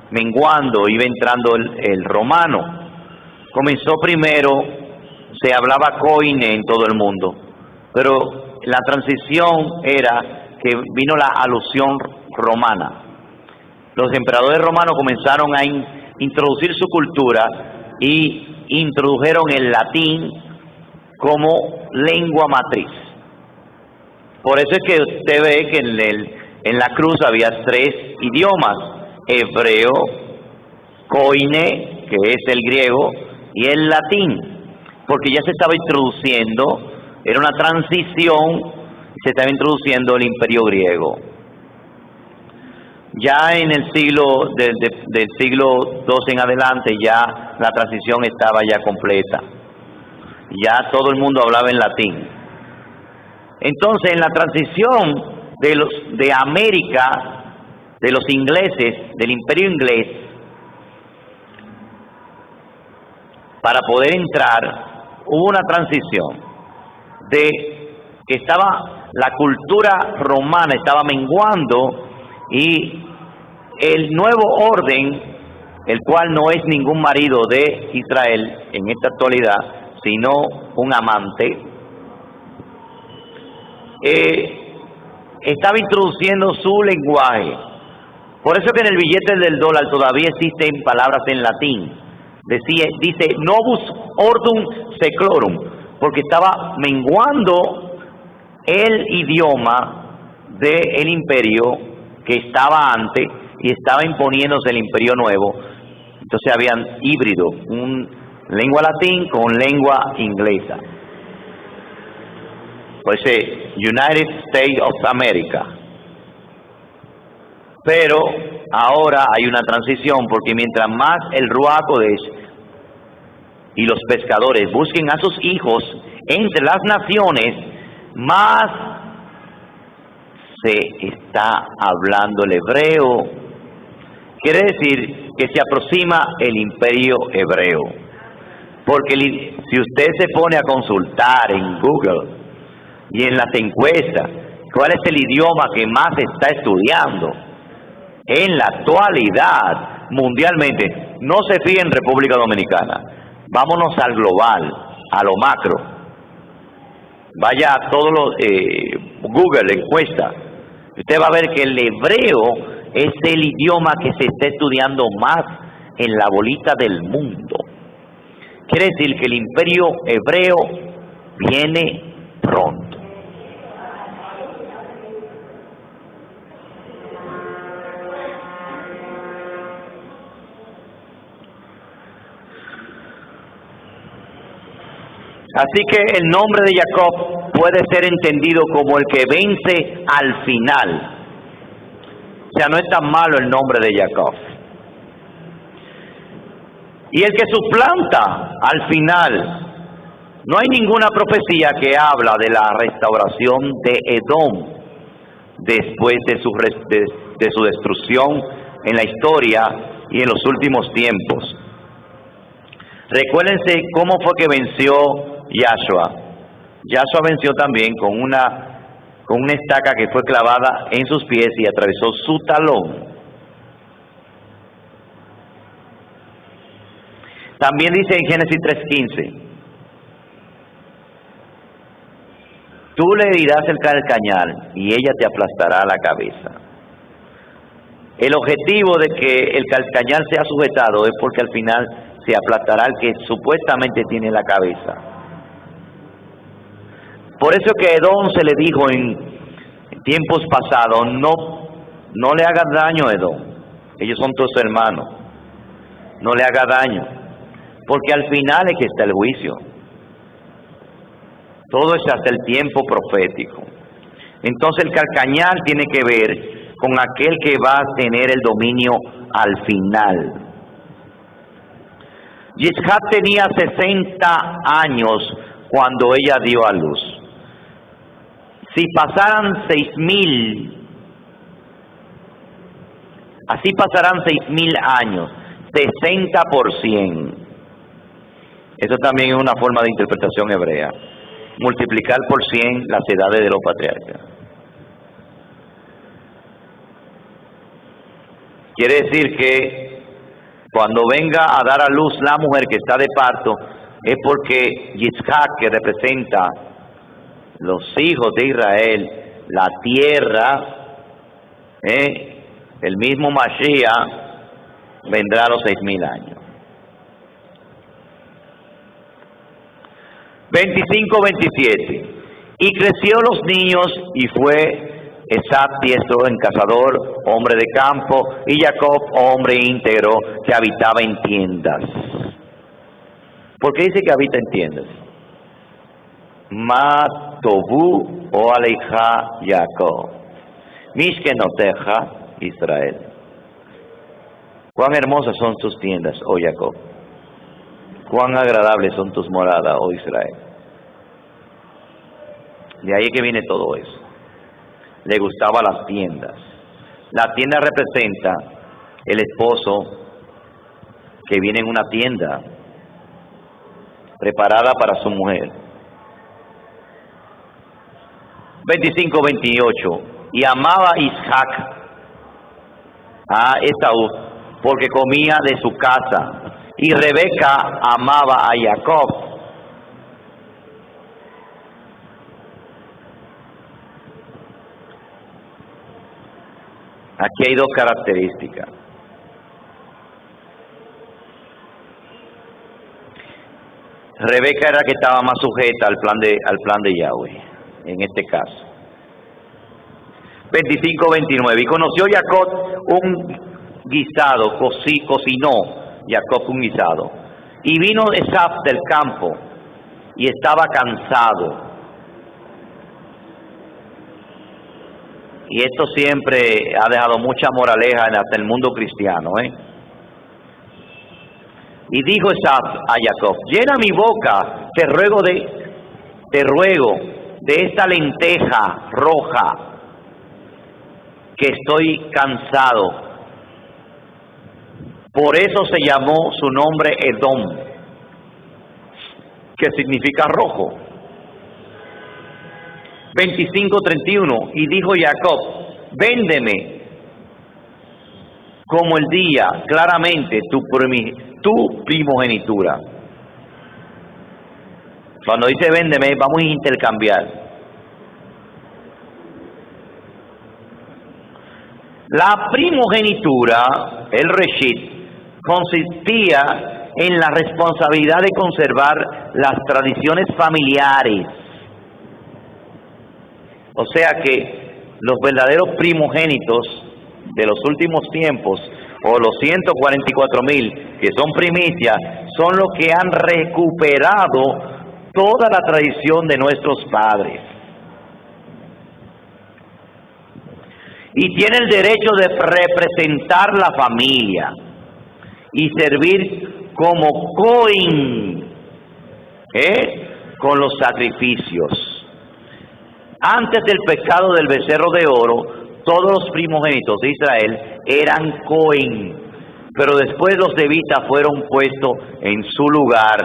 menguando, iba entrando el romano? Comenzó primero, se hablaba koine en todo el mundo, pero la transición era que vino la alusión romana. Los emperadores romanos comenzaron a introducir su cultura y introdujeron el latín como lengua matriz. Por eso es que usted ve que en la cruz había 3 idiomas: hebreo, koine, que es el griego, y el latín, porque ya se estaba introduciendo, era una transición, se estaba introduciendo el imperio griego. Ya en el siglo, del siglo XII en adelante, ya la transición estaba ya completa. Ya todo el mundo hablaba en latín. Entonces, en la transición de América, de los ingleses, del imperio inglés, para poder entrar, hubo una transición de que la cultura romana estaba menguando, y el nuevo orden, el cual no es ningún marido de Israel en esta actualidad, sino un amante, estaba introduciendo su lenguaje. Por eso que en el billete del dólar todavía existen palabras en latín. Dice novus ordum seclorum, porque estaba menguando el idioma del imperio que estaba antes y estaba imponiéndose el imperio nuevo. Entonces habían híbrido, un lengua latín con lengua inglesa. Pues United States of America. Pero ahora hay una transición, porque mientras más el Ruach Kodesh y los pescadores busquen a sus hijos entre las naciones, más se está hablando el hebreo. Quiere decir que se aproxima el imperio hebreo. Porque si usted se pone a consultar en Google y en las encuestas, ¿cuál es el idioma que más se está estudiando en la actualidad mundialmente? No se fíe en República Dominicana. Vámonos al global, a lo macro. Vaya a todos los Google, encuesta. Usted va a ver que el hebreo es el idioma que se está estudiando más en la bolita del mundo. Quiere decir que el imperio hebreo viene pronto. Así que el nombre de Jacob puede ser entendido como el que vence al final. O sea, no es tan malo el nombre de Jacob. Y el que suplanta al final. No hay ninguna profecía que habla de la restauración de Edom después de su destrucción en la historia y en los últimos tiempos. Recuérdense cómo fue que venció Yahshua. Yahshua venció también con una estaca que fue clavada en sus pies y atravesó su talón. También dice en Génesis 3:15, tú le herirás el calcañar y ella te aplastará la cabeza. El objetivo de que el calcañar sea sujetado es porque al final se aplastará el que supuestamente tiene la cabeza. Por eso que Edom se le dijo en tiempos pasados, no le hagas daño a Edom, ellos son tus hermanos, no le hagas daño, porque al final es que está el juicio. Todo es hasta el tiempo profético. Entonces el calcañar tiene que ver con aquel que va a tener el dominio al final. Yitzhak tenía 60 años cuando ella dio a luz. Si pasaran 6,000, así pasarán 6,000 años, 60 por 100. Eso también es una forma de interpretación hebrea. Multiplicar por 100 las edades de los patriarcas. Quiere decir que cuando venga a dar a luz la mujer que está de parto, es porque Yitzhak, que representa los hijos de Israel, la tierra, el mismo Mashiach, vendrá a los 6,000 años. 25-27. Y creció los niños y fue Esab diestro en cazador, hombre de campo, y Jacob hombre íntegro que habitaba en tiendas. ¿Por qué dice que habita en tiendas? Ma tovu o aleja Jacob, mishkenoteja Israel. Cuán hermosas son tus tiendas, oh Jacob. Cuán agradables son tus moradas, oh Israel. De ahí es que viene todo eso. Le gustaban las tiendas. La tienda representa el esposo que viene en una tienda preparada para su mujer. 25-28. Y amaba Isaac a Esaú porque comía de su casa. Y Rebeca amaba a Jacob. Aquí hay dos características. Rebeca era que estaba más sujeta al plan de Yahweh, en este caso. 25-29. Y conoció Jacob un guisado, cocinó Jacob un guisado. Y vino Esaf del campo y estaba cansado. Y esto siempre ha dejado mucha moraleja hasta el mundo cristiano, Y dijo Esaf a Jacob: llena mi boca, te ruego de esta lenteja roja, que estoy cansado. Por eso se llamó su nombre Edom, que significa rojo. 25-31. Y dijo Jacob: véndeme como el día, claramente tu primogenitura. Cuando dice véndeme, vamos a intercambiar. La primogenitura, el reshit, consistía en la responsabilidad de conservar las tradiciones familiares. O sea que los verdaderos primogénitos de los últimos tiempos, o los 144,000 que son primicias, son los que han recuperado toda la tradición de nuestros padres. Y tiene el derecho de representar la familia y servir como cohen, con los sacrificios. Antes del pecado del becerro de oro, todos los primogénitos de Israel eran cohen, pero después los levitas fueron puestos en su lugar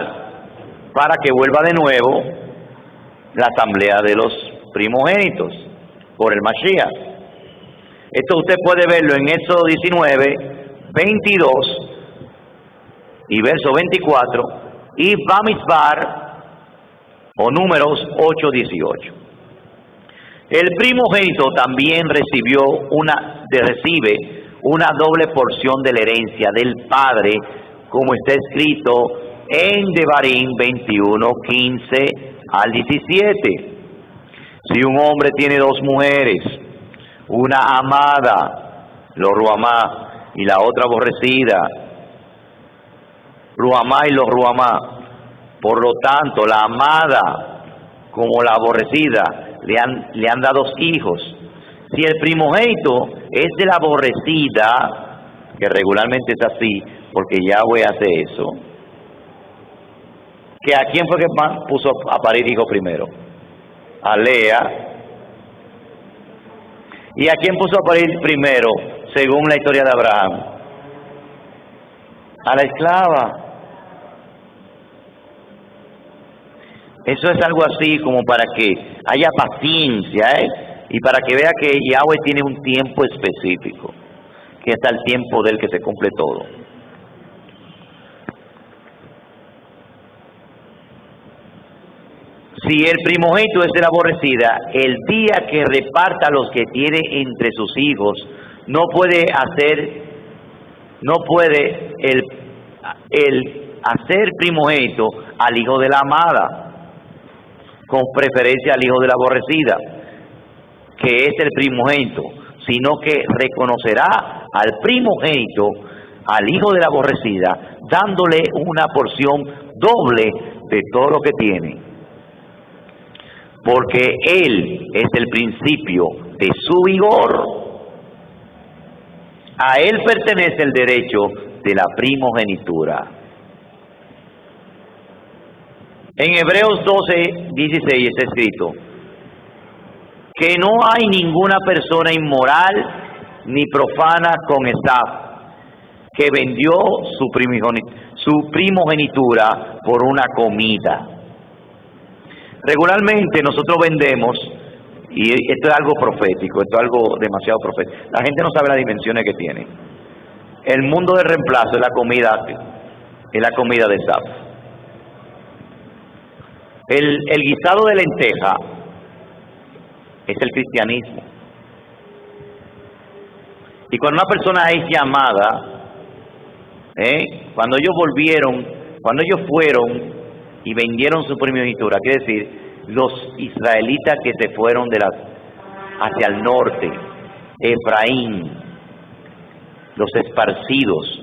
para que vuelva de nuevo la asamblea de los primogénitos por el Mashiach. Esto usted puede verlo en Éxodo 19, 22 y verso 24, y Bamidbar o Números 8, 18. El primogénito también recibe una doble porción de la herencia del padre, como está escrito en Devarim 21, 15 al 17. Si un hombre tiene dos mujeres, una amada, lo ruamá, y la otra aborrecida, ruamá y lo ruamá. Por lo tanto, la amada como la aborrecida le han dado hijos. Si el primogénito es de la aborrecida, que regularmente es así, porque Yahweh hace eso, que ¿a quién fue que puso a parir hijo primero? A Lea. ¿Y a quién puso a parir primero, según la historia de Abraham? A la esclava. Eso es algo así como para que haya paciencia, y para que vea que Yahweh tiene un tiempo específico, que es el tiempo del que se cumple todo. Si el primogénito es de la aborrecida, el día que reparta los que tiene entre sus hijos, no puede el hacer primogénito al hijo de la amada, con preferencia al hijo de la aborrecida, que es el primogénito, sino que reconocerá al primogénito, al hijo de la aborrecida, dándole una porción doble de todo lo que tiene, porque él es el principio de su vigor. A él pertenece el derecho de la primogenitura. En Hebreos 12, 16 está escrito que no hay ninguna persona inmoral ni profana con Esaf, que vendió su primogenitura por una comida. Regularmente nosotros vendemos, y esto es algo profético, esto es algo demasiado profético. La gente no sabe las dimensiones que tiene. El mundo del reemplazo es la comida de Esaf. El guisado de lenteja es el cristianismo. Y cuando una persona es llamada, cuando ellos fueron y vendieron su primogenitura, quiere decir, los israelitas que se fueron hacia el norte, Efraín, los esparcidos,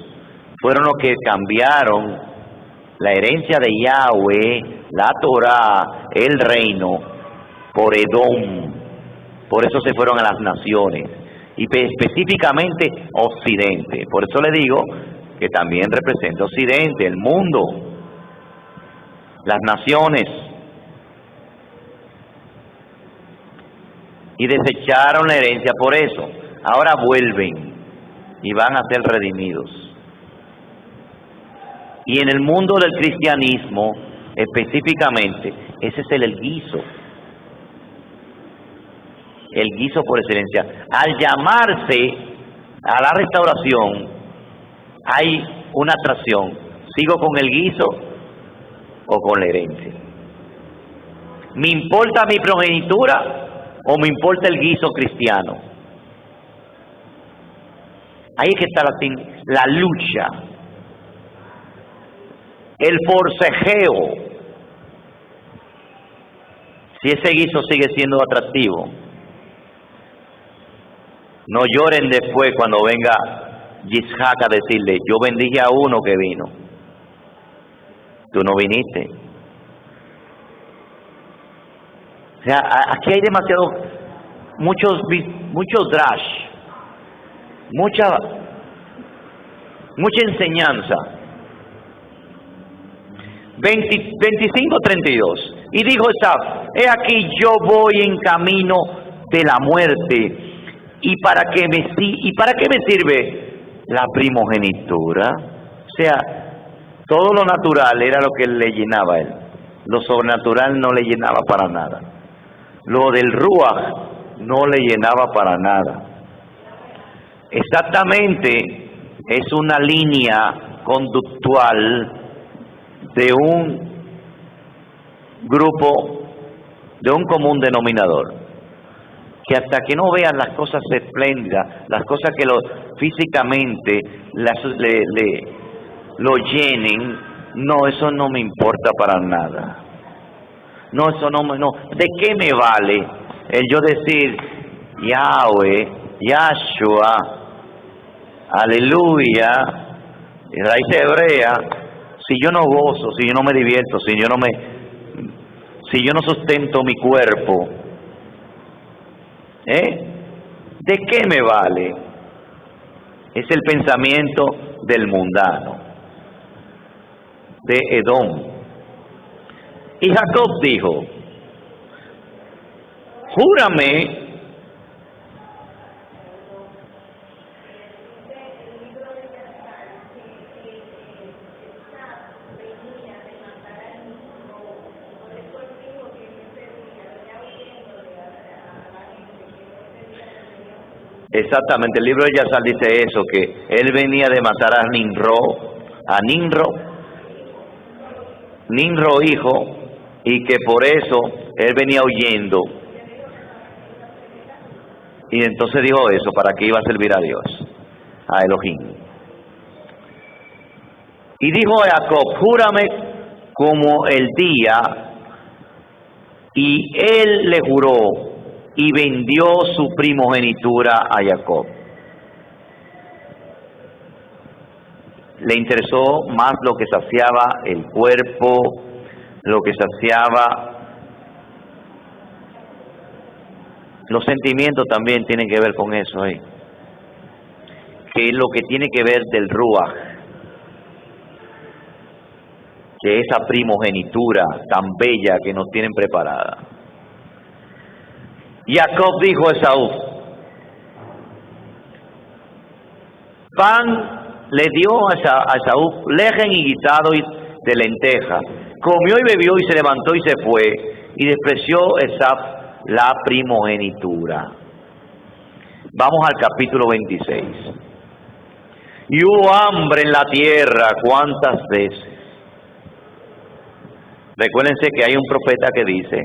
fueron los que cambiaron la herencia de Yahweh, la Torá, el reino, por Edom. Por eso se fueron a las naciones, y específicamente Occidente. Por eso le digo que también representa Occidente, el mundo, las naciones. Y desecharon la herencia por eso. Ahora vuelven y van a ser redimidos. Y en el mundo del cristianismo, específicamente, ese es el guiso. El guiso por excelencia. Al llamarse a la restauración, hay una atracción. ¿Sigo con el guiso o con la herencia? ¿Me importa mi progenitura o me importa el guiso cristiano? Ahí es que está la lucha, el forcejeo. Si ese guiso sigue siendo atractivo, no lloren después cuando venga Yitzhak a decirle, yo bendije a uno que vino, tú no viniste. O sea, aquí hay muchos drash, mucha enseñanza. 25:32. Y dijo Esaf, he aquí yo voy en camino de la muerte, ¿y para qué me sirve la primogenitura? O sea, todo lo natural era lo que le llenaba a él, lo sobrenatural no le llenaba para nada, lo del Ruach no le llenaba para nada. Exactamente, es una línea conductual de un grupo, de un común denominador, que hasta que no vean las cosas espléndidas, las cosas que físicamente lo llenen, no, eso no me importa para nada. No, eso no. ¿De qué me vale el yo decir Yahweh, Yahshua, aleluya, raíz hebrea, si yo no gozo, si yo no me divierto, si yo no sustento mi cuerpo? ¿De qué me vale? Es el pensamiento del mundano, de Edom. Y Jacob dijo, júrame exactamente, el libro de Yazal dice eso, que él venía de matar a Nimro hijo, y que por eso él venía huyendo. Y entonces dijo eso, para que iba a servir a Dios, a Elohim. Y dijo a Jacob, júrame como el día, y él le juró, y vendió su primogenitura a Jacob. Le interesó más lo que saciaba el cuerpo, lo que saciaba los sentimientos, también tienen que ver con eso ahí, que es lo que tiene que ver del Ruach, de esa primogenitura tan bella que nos tienen preparada. Jacob dijo a Esaú, pan le dio a Esaú, lejen y guisado de lenteja. Comió y bebió y se levantó y se fue, y despreció Esaf la primogenitura. Vamos al capítulo 26. Y hubo hambre en la tierra, ¿cuántas veces? Recuérdense que hay un profeta que dice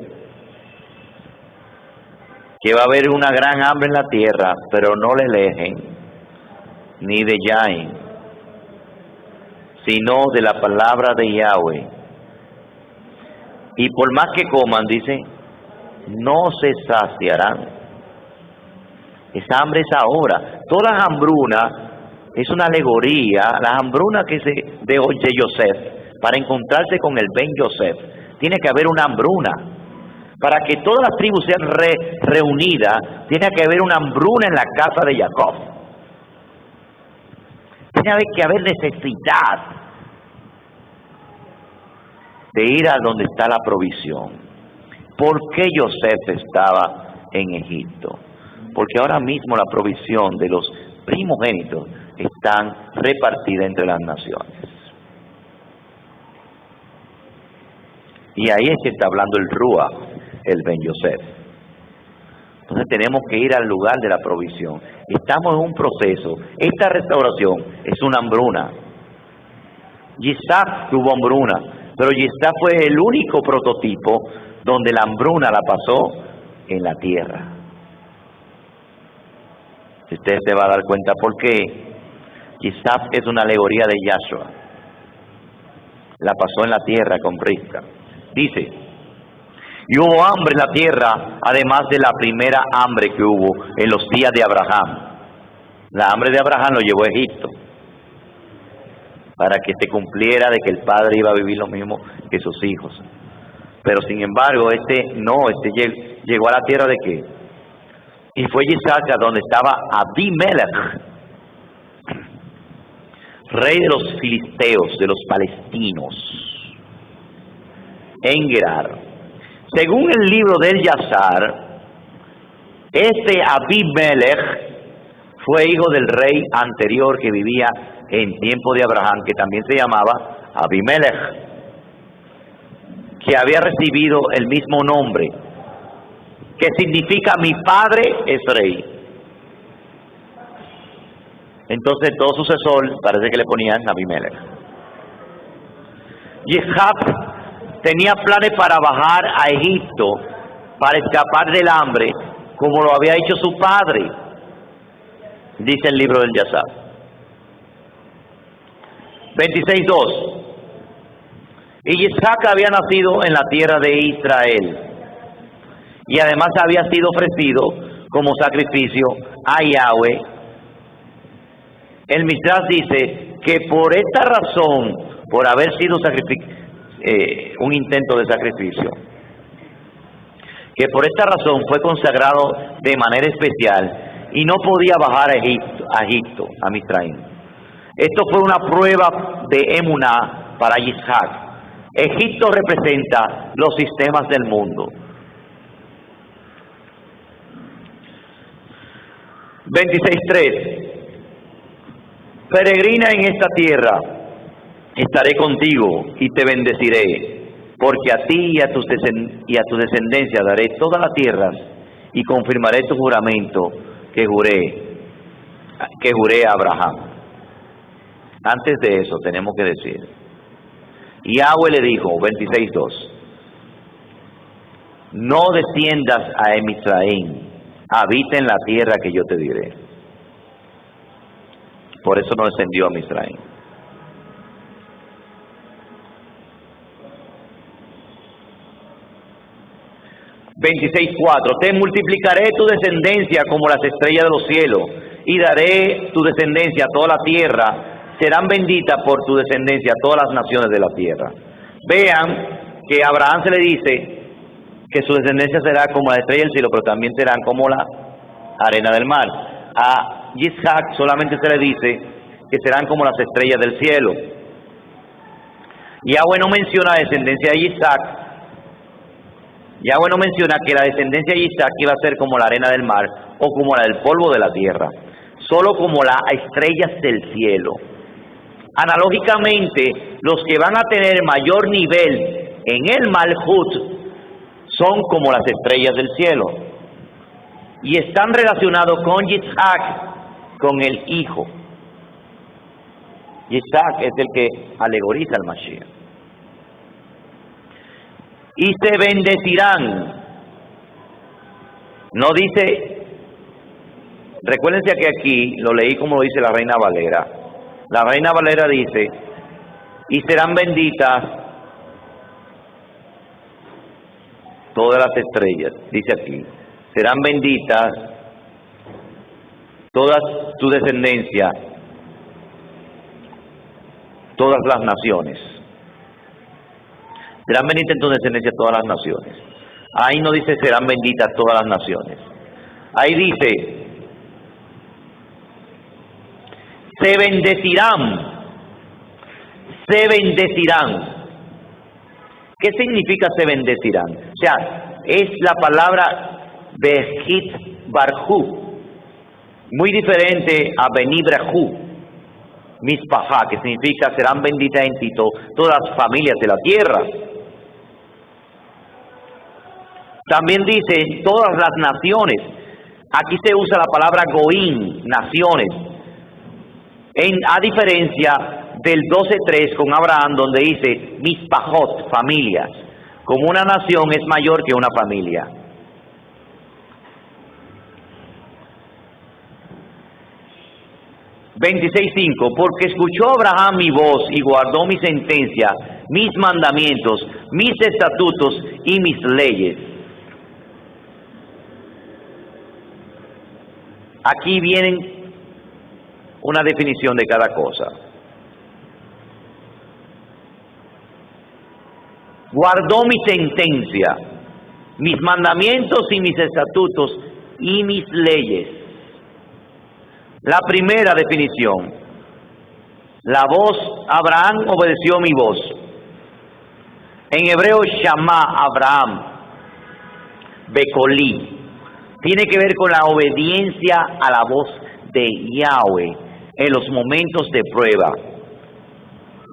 que va a haber una gran hambre en la tierra, pero no le lejen, ni de Yain, sino de la palabra de Yahweh. Y por más que coman, dice, no se saciarán. Esa hambre es ahora. Toda hambruna es una alegoría, la hambruna que se de Yosef, para encontrarse con el Ben Yosef, tiene que haber una hambruna. Para que todas las tribus sean reunidas, tiene que haber una hambruna en la casa de Jacob. Tiene que haber necesidad de ir a donde está la provisión. ¿Por qué Yosef estaba en Egipto? Porque ahora mismo la provisión de los primogénitos están repartidas entre las naciones. Y ahí es que está hablando el Ruach, el Ben Yosef. Entonces tenemos que ir al lugar de la provisión. Estamos en un proceso. Esta restauración es una hambruna. Yitzhak tuvo hambruna, pero Yitzhak fue el único prototipo donde la hambruna la pasó en la tierra. Usted se va a dar cuenta por qué. Yitzhak es una alegoría de Yahshua. La pasó en la tierra con Rivka. Dice, y hubo hambre en la tierra, además de la primera hambre que hubo en los días de Abraham. La hambre de Abraham lo llevó a Egipto, para que se cumpliera de que el padre iba a vivir lo mismo que sus hijos. Pero sin embargo, llegó a la tierra de qué? Y fue Yitzhak donde estaba Abimelech, rey de los filisteos, de los palestinos, en Gerar. Según el libro del Yazar, este Abimelech fue hijo del rey anterior que vivía en tiempo de Abraham, que también se llamaba Abimelech, que había recibido el mismo nombre, que significa mi padre es rey. Entonces todo sucesor parece que le ponían Abimelech. Yitzhak tenía planes para bajar a Egipto, para escapar del hambre, como lo había hecho su padre, dice el libro del Yazar. 26:2. Y Yitzhak había nacido en la tierra de Israel, y además había sido ofrecido como sacrificio a Yahweh. El Midrash dice que por esta razón, por haber sido un intento de sacrificio, que por esta razón fue consagrado de manera especial y no podía bajar a Egipto, a Misraim. Esto fue una prueba de emuná para Yitzhak. Egipto representa los sistemas del mundo. 26:3. Peregrina en esta tierra, estaré contigo y te bendeciré, porque a ti y a tu descendencia daré todas las tierras y confirmaré tu juramento que juré a Abraham. Antes de eso tenemos que decir, Yahweh le dijo, 26:2, no desciendas a Misraim, habita en la tierra que yo te diré. Por eso no descendió a Misraim. Te multiplicaré tu descendencia como las estrellas de los cielos, y daré tu descendencia a toda la tierra. Serán benditas por tu descendencia todas las naciones de la tierra. Vean que a Abraham se le dice que su descendencia será como la estrella del cielo, pero también serán como la arena del mar. A Yitzhak solamente se le dice que serán como las estrellas del cielo. Yahweh no menciona la descendencia de Yitzhak. Yahweh no menciona que la descendencia de Yitzhak iba a ser como la arena del mar o como la del polvo de la tierra, solo como las estrellas del cielo. Analógicamente, los que van a tener mayor nivel en el Malhut son como las estrellas del cielo y están relacionados con Yitzhak, con el hijo. Yitzhak es el que alegoriza al Mashiach. Y se bendecirán. No dice Recuérdense que aquí lo leí como lo dice la Reina Valera. La Reina Valera dice, y serán benditas todas las estrellas, dice aquí, serán benditas todas tu descendencia, todas las naciones. Serán benditas en tu descendencia todas las naciones. Ahí no dice serán benditas todas las naciones. Ahí dice, se bendecirán. Se bendecirán. ¿Qué significa se bendecirán? O sea, es la palabra Behit Barhu, muy diferente a Benibrahu, Mispajá, que significa serán benditas en ti todas las familias de la tierra. También dice todas las naciones. Aquí se usa la palabra Goín, naciones. A diferencia del 12:3 con Abraham, donde dice Mispajot, familias. Como una nación es mayor que una familia. (26:5) Porque escuchó Abraham mi voz y guardó mi sentencia, mis mandamientos, mis estatutos y mis leyes. Aquí vienen una definición de cada cosa. Guardó mi sentencia, mis mandamientos y mis estatutos y mis leyes. La primera definición, la voz, Abraham obedeció mi voz. En hebreo, Shama Abraham, Bekolí, tiene que ver con la obediencia a la voz de Yahweh en los momentos de prueba.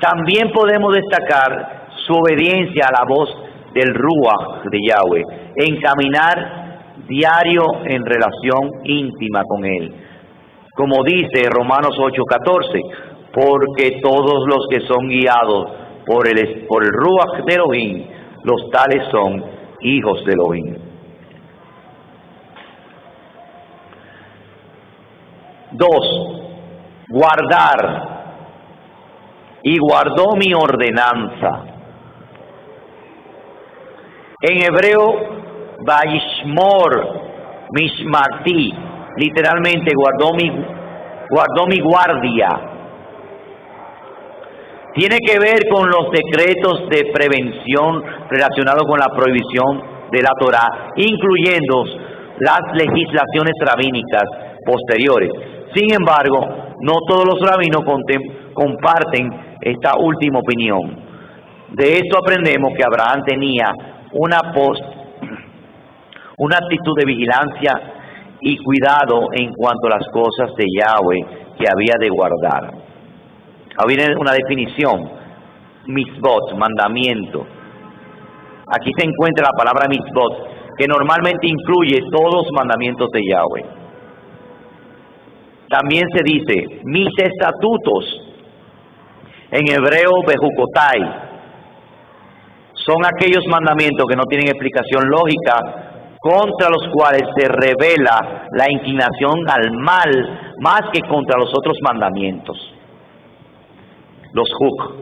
También podemos destacar su obediencia a la voz del Ruach de Yahweh, en caminar diario en relación íntima con Él. Como dice Romanos 8:14, porque todos los que son guiados por el Ruach de Elohim, los tales son hijos de Elohim. 2. Guardar. Y guardó mi ordenanza. En hebreo, Vaishmor Mishmarti, literalmente guardó mi guardia. Tiene que ver con los decretos de prevención relacionados con la prohibición de la Torá, incluyendo las legislaciones rabínicas posteriores. Sin embargo, no todos los rabinos comparten esta última opinión. De esto aprendemos que Abraham tenía una actitud de vigilancia y cuidado en cuanto a las cosas de Yahweh que había de guardar. Había una definición, mitzvot, mandamiento. Aquí se encuentra la palabra mitzvot, que normalmente incluye todos los mandamientos de Yahweh. También se dice, mis estatutos, en hebreo, bejukotai, son aquellos mandamientos que no tienen explicación lógica, contra los cuales se revela la inclinación al mal, más que contra los otros mandamientos. Los juk.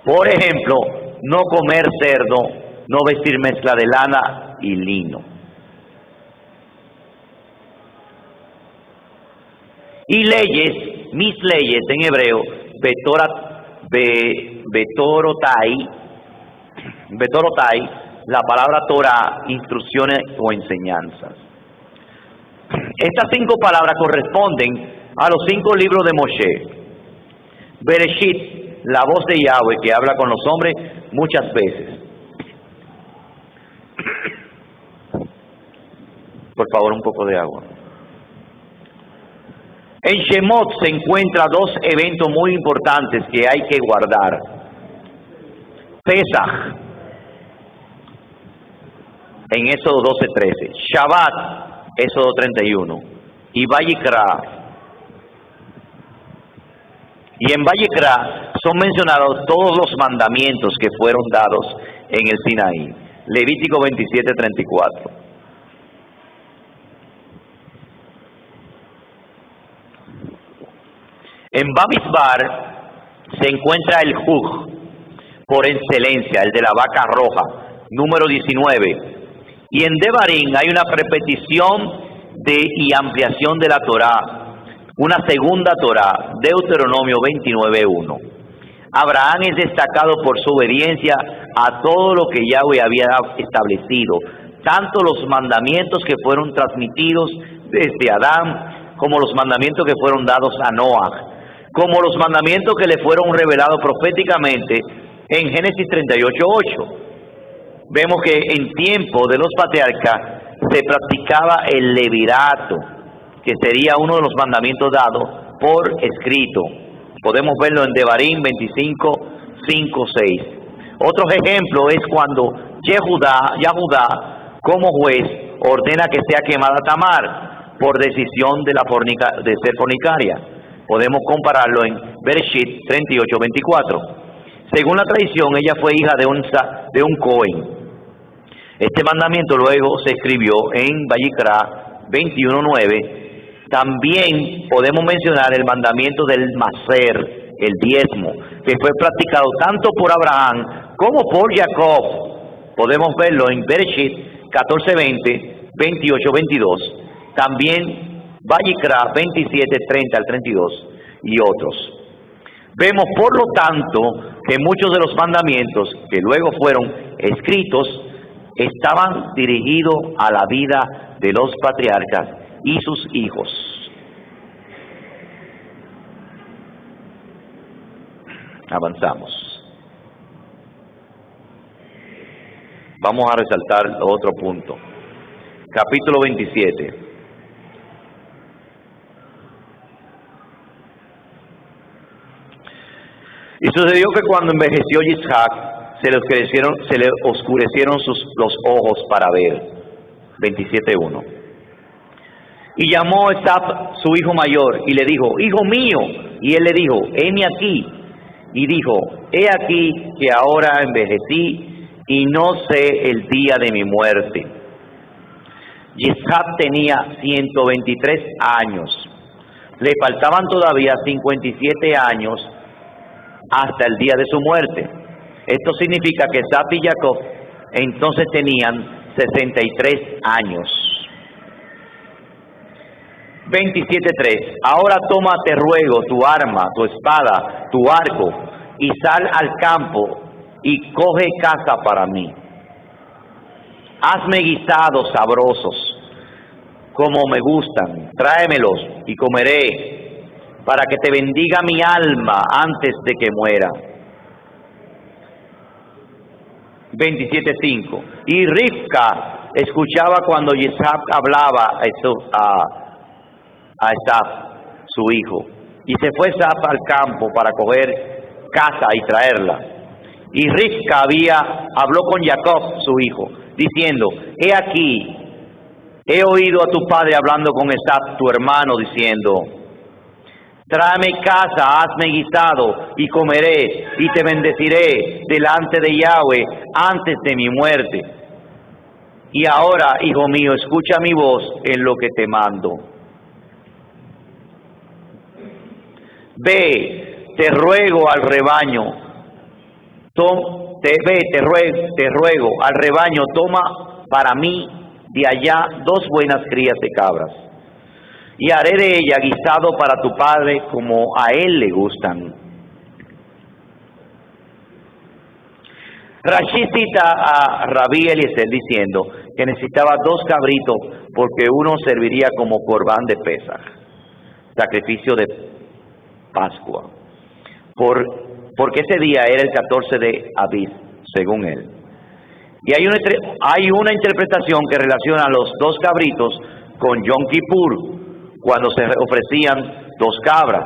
Por ejemplo, no comer cerdo, no vestir mezcla de lana y lino. Y leyes, mis leyes en hebreo, betorotai, la palabra Torah, instrucciones o enseñanzas. Estas 5 palabras corresponden a los 5 libros de Moshe. Bereshit, la voz de Yahweh que habla con los hombres muchas veces. Por favor, un poco de agua. En Shemot se encuentran 2 eventos muy importantes que hay que guardar. Pesach, en Éxodo 12:13. Shabbat, Éxodo 31. Y Vayikra. Y en Vayikra son mencionados todos los mandamientos que fueron dados en el Sinaí. Levítico 27:34. En Bamisbar se encuentra el Hug, por excelencia, el de la vaca roja, número 19. Y en Devarim hay una repetición y ampliación de la Torá, una segunda Torá, Deuteronomio 29:1. Abraham es destacado por su obediencia a todo lo que Yahweh había establecido, tanto los mandamientos que fueron transmitidos desde Adán, como los mandamientos que fueron dados a Noah, como los mandamientos que le fueron revelados proféticamente en Génesis 38:8. Vemos que en tiempo de los patriarcas se practicaba el levirato, que sería uno de los mandamientos dados por escrito. Podemos verlo en Devarim 25:5-6. Otro ejemplo es cuando Yahudá, como juez, ordena que sea quemada Tamar por decisión de ser fornicaria. Podemos compararlo en Bereshit 38:24. Según la tradición, ella fue hija de un Cohen. Este mandamiento luego se escribió en Vayikra 21:9. También podemos mencionar el mandamiento del Maser, el diezmo, que fue practicado tanto por Abraham como por Jacob. Podemos verlo en Bereshit 14:20, 28:22. También Vayikra 27:30-32 y otros. Vemos, por lo tanto, que muchos de los mandamientos que luego fueron escritos estaban dirigidos a la vida de los patriarcas y sus hijos. Avanzamos. Vamos a resaltar otro punto. Capítulo 27. Y sucedió que cuando envejeció Yitzhak, se le oscurecieron los ojos para ver. 27:1. Y llamó a Esaf, su hijo mayor, y le dijo: hijo mío. Y él le dijo: heme aquí. Y dijo: he aquí que ahora envejecí y no sé el día de mi muerte. Yitzhak tenía 123 años. Le faltaban todavía 57 años hasta el día de su muerte. Esto significa que Esaf y Jacob entonces tenían 63 años. 27:3. Ahora toma, te ruego, tu arma, tu espada, tu arco, y sal al campo y coge caza para mí. Hazme guisados sabrosos, como me gustan, tráemelos y comeré, para que te bendiga mi alma antes de que muera. 27:5. Y Rivka escuchaba cuando Yitzhak hablaba a Esaf, su hijo. Y se fue Esaf al campo para coger caza y traerla. Y Rivka habló con Jacob, su hijo, diciendo: he aquí, he oído a tu padre hablando con Esaf, tu hermano, diciendo: tráeme caza, hazme guisado, y comeré, y te bendeciré delante de Yahweh antes de mi muerte. Y ahora, hijo mío, escucha mi voz en lo que te mando. Ve, te ruego al rebaño, te ruego al rebaño, toma para mí de allá 2 buenas crías de cabras, y haré de ella guisado para tu padre como a él le gustan. Rashi cita a Rabí Eliezer diciendo que necesitaba 2 cabritos porque uno serviría como corbán de Pesaj, sacrificio de Pascua, porque ese día era el 14 de Abib, según él. Y hay una interpretación que relaciona los 2 cabritos con Yom Kippur, cuando se ofrecían 2 cabras.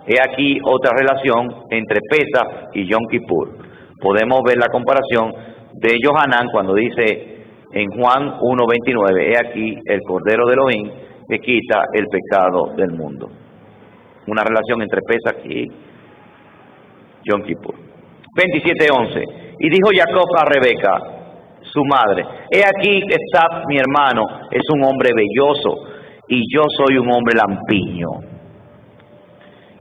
He aquí otra relación entre Pesaj y Yom Kippur. Podemos ver la comparación de Yohanan cuando dice en Juan 1:29, he aquí el Cordero de Elohim que quita el pecado del mundo. Una relación entre Pesaj y Yom Kippur. 27:11. Y dijo Jacob a Rebeca, su madre: he aquí Esaf, mi hermano, es un hombre velloso, y yo soy un hombre lampiño.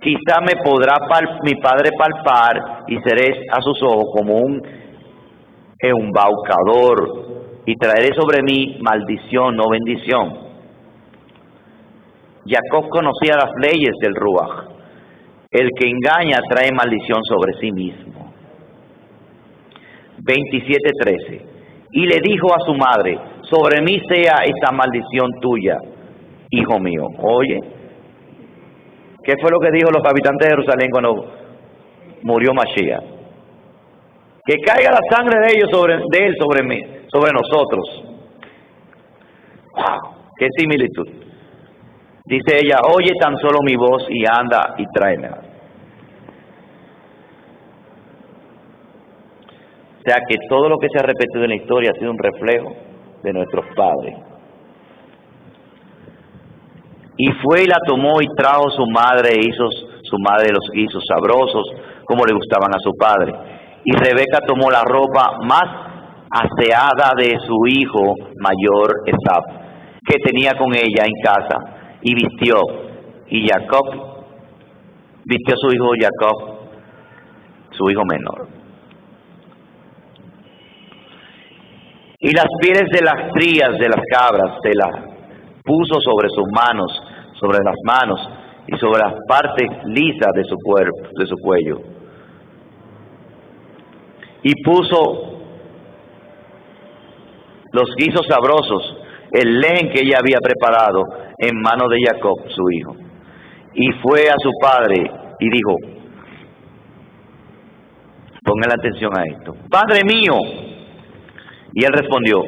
Quizá me podrá mi padre palpar y seré a sus ojos como un embaucador y traeré sobre mí maldición, no bendición. Jacob conocía las leyes del Ruach. El que engaña trae maldición sobre sí mismo. 27:13. Y le dijo a su madre, sobre mí sea esta maldición tuya, hijo mío. Oye, ¿qué fue lo que dijo los habitantes de Jerusalén cuando murió Mashiach? Que caiga la sangre de ellos de él sobre mí, sobre nosotros. ¡Wow! ¡Qué similitud! Dice ella, oye tan solo mi voz y anda y tráemela. O sea que todo lo que se ha repetido en la historia ha sido un reflejo de nuestros padres. Y fue y la tomó y trajo su madre los guisos sabrosos como le gustaban a su padre. Y Rebeca tomó la ropa más aseada de su hijo mayor Esaf, que tenía con ella en casa, y vistió. Y Jacob vistió a su hijo Jacob, su hijo menor. Y las pieles de las crías de las cabras se las puso sobre sus manos, sobre las manos y sobre las partes lisas de su cuerpo, de su cuello. Y puso los guisos sabrosos, el lehen que ella había preparado, en manos de Jacob, su hijo. Y fue a su padre y dijo, pongan atención a esto, Padre mío. Y él respondió,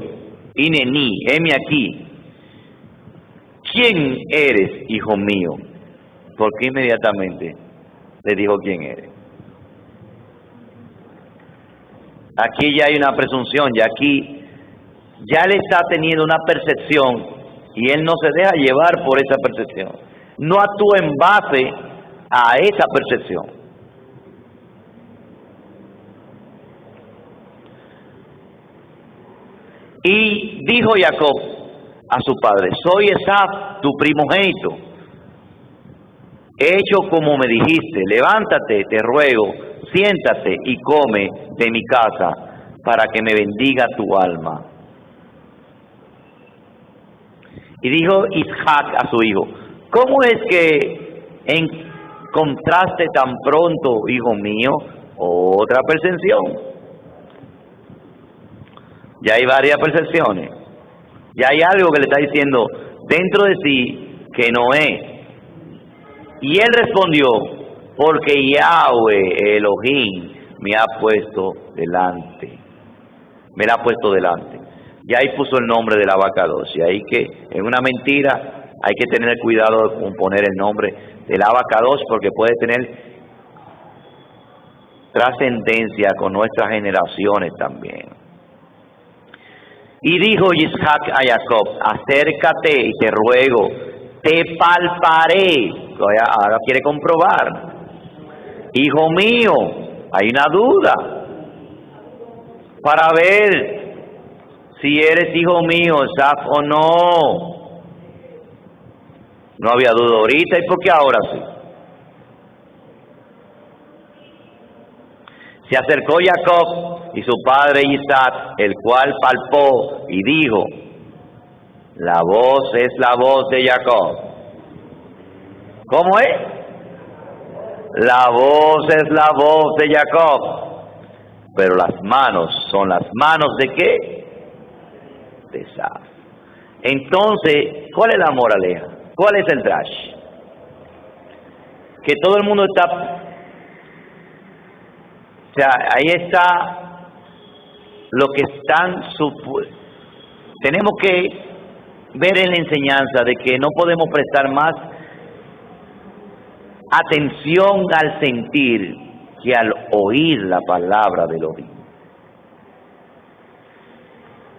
Inení, heme aquí. ¿Quién eres, hijo mío? Porque inmediatamente le dijo quién eres. Aquí ya hay una presunción, ya aquí ya él está teniendo una percepción y él no se deja llevar por esa percepción. No actúa en base a esa percepción. Y dijo Jacob a su padre, soy Esaf, tu primogénito. He hecho como me dijiste, levántate, te ruego, siéntate y come de mi casa, para que me bendiga tu alma. Y dijo Isaac a su hijo, ¿cómo es que encontraste tan pronto, hijo mío, otra percepción? Ya hay varias percepciones. Ya hay algo que le está diciendo dentro de sí que no es. Y él respondió, porque Yahweh Elohim me ha puesto delante. Me la ha puesto delante. Ya ahí puso el nombre del abacados. Y ahí que en una mentira hay que tener cuidado con poner el nombre del abacados porque puede tener trascendencia con nuestras generaciones también. Y dijo Isaac a Jacob, acércate y te ruego, te palparé. Ahora quiere comprobar. Hijo mío, hay una duda para ver si eres hijo mío, Esaf o no. No había duda ahorita, ¿y por qué ahora sí? Se acercó Jacob y su padre Isaac, el cual palpó y dijo, la voz es la voz de Jacob. ¿Cómo es? La voz es la voz de Jacob, pero las manos son las manos de ¿qué? De Esaf. Entonces, ¿cuál es la moraleja? ¿Cuál es el drash? Que todo el mundo está... O sea, ahí está lo que están... Tenemos que ver en la enseñanza de que no podemos prestar más atención al sentir que al oír la palabra del oír.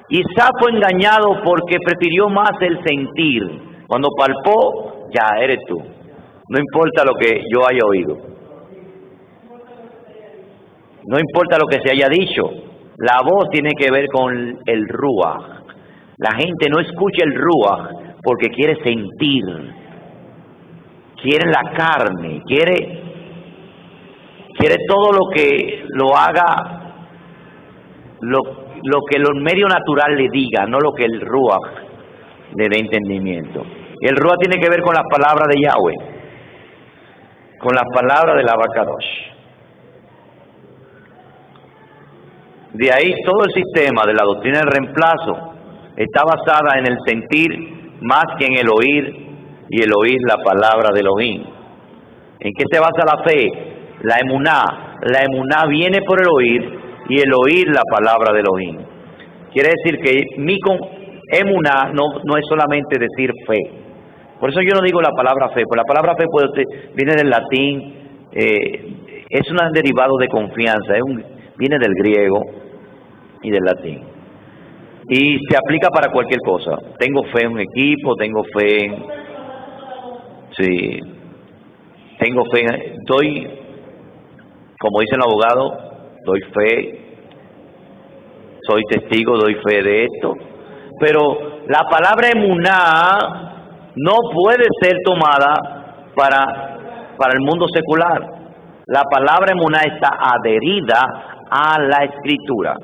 Isaac fue engañado porque prefirió más el sentir. Cuando palpó, ya eres tú. No importa lo que yo haya oído. No importa lo que se haya dicho. La voz tiene que ver con el ruach. La gente no escucha el ruach porque quiere sentir. quiere la carne, quiere todo lo que lo haga, lo que el medio natural le diga, no lo que el Ruach le dé entendimiento. Y el Ruach tiene que ver con las palabras de Yahweh, con las palabras del Abacadosh. De ahí todo el sistema de la doctrina del reemplazo está basada en el sentir más que en el oír, y el oír la palabra de Elohim. ¿En qué se basa la fe? La emuná. La emuná viene por el oír, y el oír la palabra de Elohim. Quiere decir que mi emuná no es solamente decir fe. Por eso yo no digo la palabra fe, porque la palabra fe viene del latín, es un derivado de confianza, viene del griego y del latín. Y se aplica para cualquier cosa. Tengo fe en un equipo, tengo fe en... Sí, tengo fe, como dice el abogado, doy fe, soy testigo, doy fe de esto. Pero la palabra emuná no puede ser tomada para el mundo secular. La palabra emuná está adherida a la Escritura.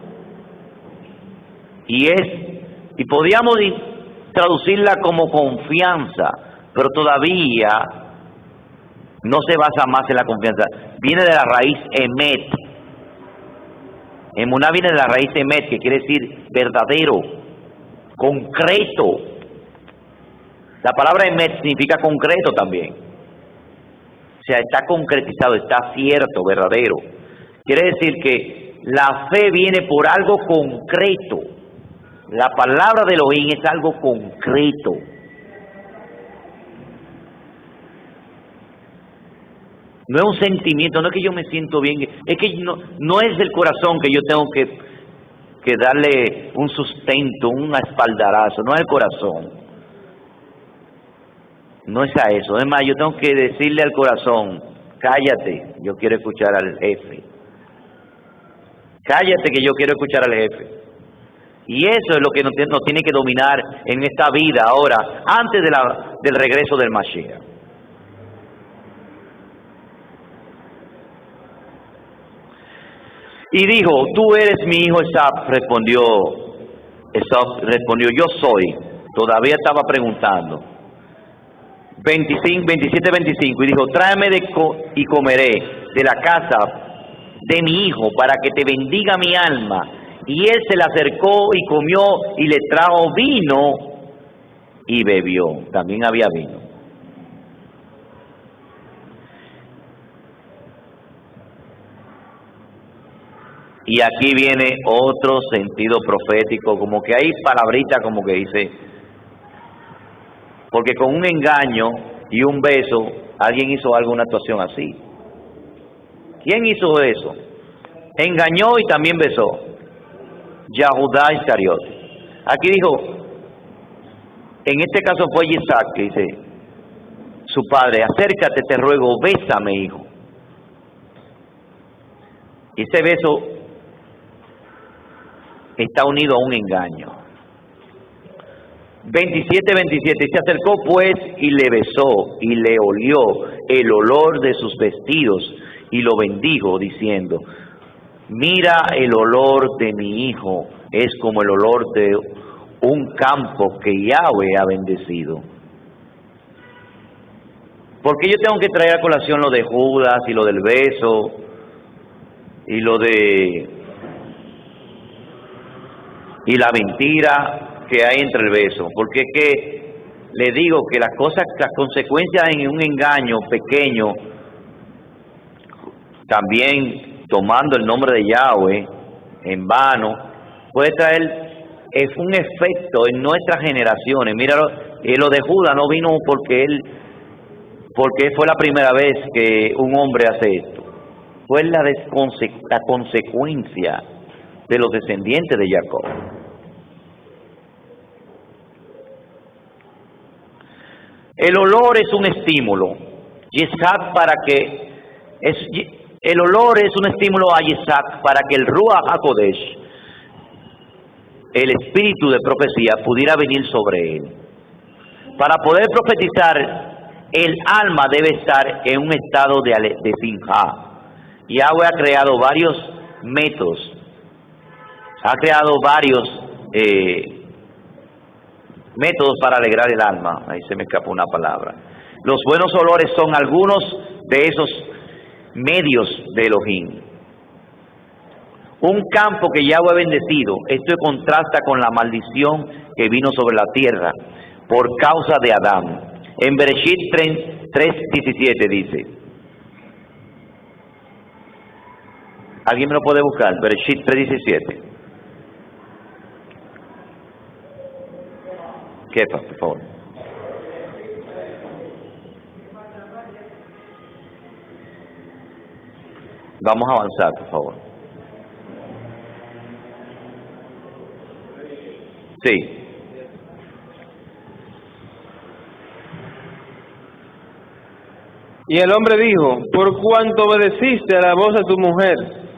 Y podríamos traducirla como confianza, pero todavía no se basa más en la confianza. Viene de la raíz emet. Emuná viene de la raíz emet, que quiere decir verdadero, concreto. La palabra emet significa concreto también. O sea, está concretizado, está cierto, verdadero. Quiere decir que la fe viene por algo concreto. La palabra de Elohim es algo concreto. No es un sentimiento, no es que yo me siento bien, es que no es del corazón que yo tengo que darle un sustento, un espaldarazo, no es el corazón. No es a eso, es más, yo tengo que decirle al corazón, cállate, yo quiero escuchar al jefe. Cállate que yo quiero escuchar al jefe. Y eso es lo que nos tiene que dominar en esta vida ahora, antes del regreso del Mashiach. Y dijo, tú eres mi hijo Esaf, respondió, yo soy. Todavía estaba preguntando. 27-25, y dijo, tráeme y comeré de la casa de mi hijo, para que te bendiga mi alma. Y él se le acercó y comió, y le trajo vino, y bebió. También había vino. Y aquí viene otro sentido profético, como que hay palabrita como que dice, porque con un engaño y un beso, alguien hizo alguna actuación así. ¿Quién hizo eso? Engañó y también besó. Yahudá Iscariot. Aquí dijo, en este caso fue Isaac, que dice, su padre, acércate, te ruego, bésame, hijo. Y ese beso está unido a un engaño. 27-27, se acercó pues y le besó y le olió el olor de sus vestidos y lo bendijo diciendo, mira, el olor de mi hijo es como el olor de un campo que Yahweh ha bendecido. ¿Por qué yo tengo que traer a colación lo de Judas y lo del beso y lo de y la mentira que hay entre el beso? Porque es que le digo que las consecuencias en un engaño pequeño, también tomando el nombre de Yahweh en vano, puede traer un efecto en nuestras generaciones. Míralo, lo de Judas no vino porque fue la primera vez que un hombre hace esto. Fue la consecuencia de los descendientes de Jacob. El olor es un estímulo. El olor es un estímulo a Isaac para que el Ruach HaKodesh, el espíritu de profecía, pudiera venir sobre él. Para poder profetizar el alma debe estar en un estado de sinjá. Yahweh ha creado varios métodos, ha creado varios métodos para alegrar el alma. Ahí se me escapó una palabra. Los buenos olores son algunos de esos medios de Elohim. Un campo que Yahweh ha bendecido, esto contrasta con la maldición que vino sobre la tierra por causa de Adán. En Bereshit 3:17 dice, ¿alguien me lo puede buscar? Bereshit 3:17. Kefa, por favor. Vamos a avanzar, por favor. Sí. Y el hombre dijo, por cuanto obedeciste a la voz de tu mujer,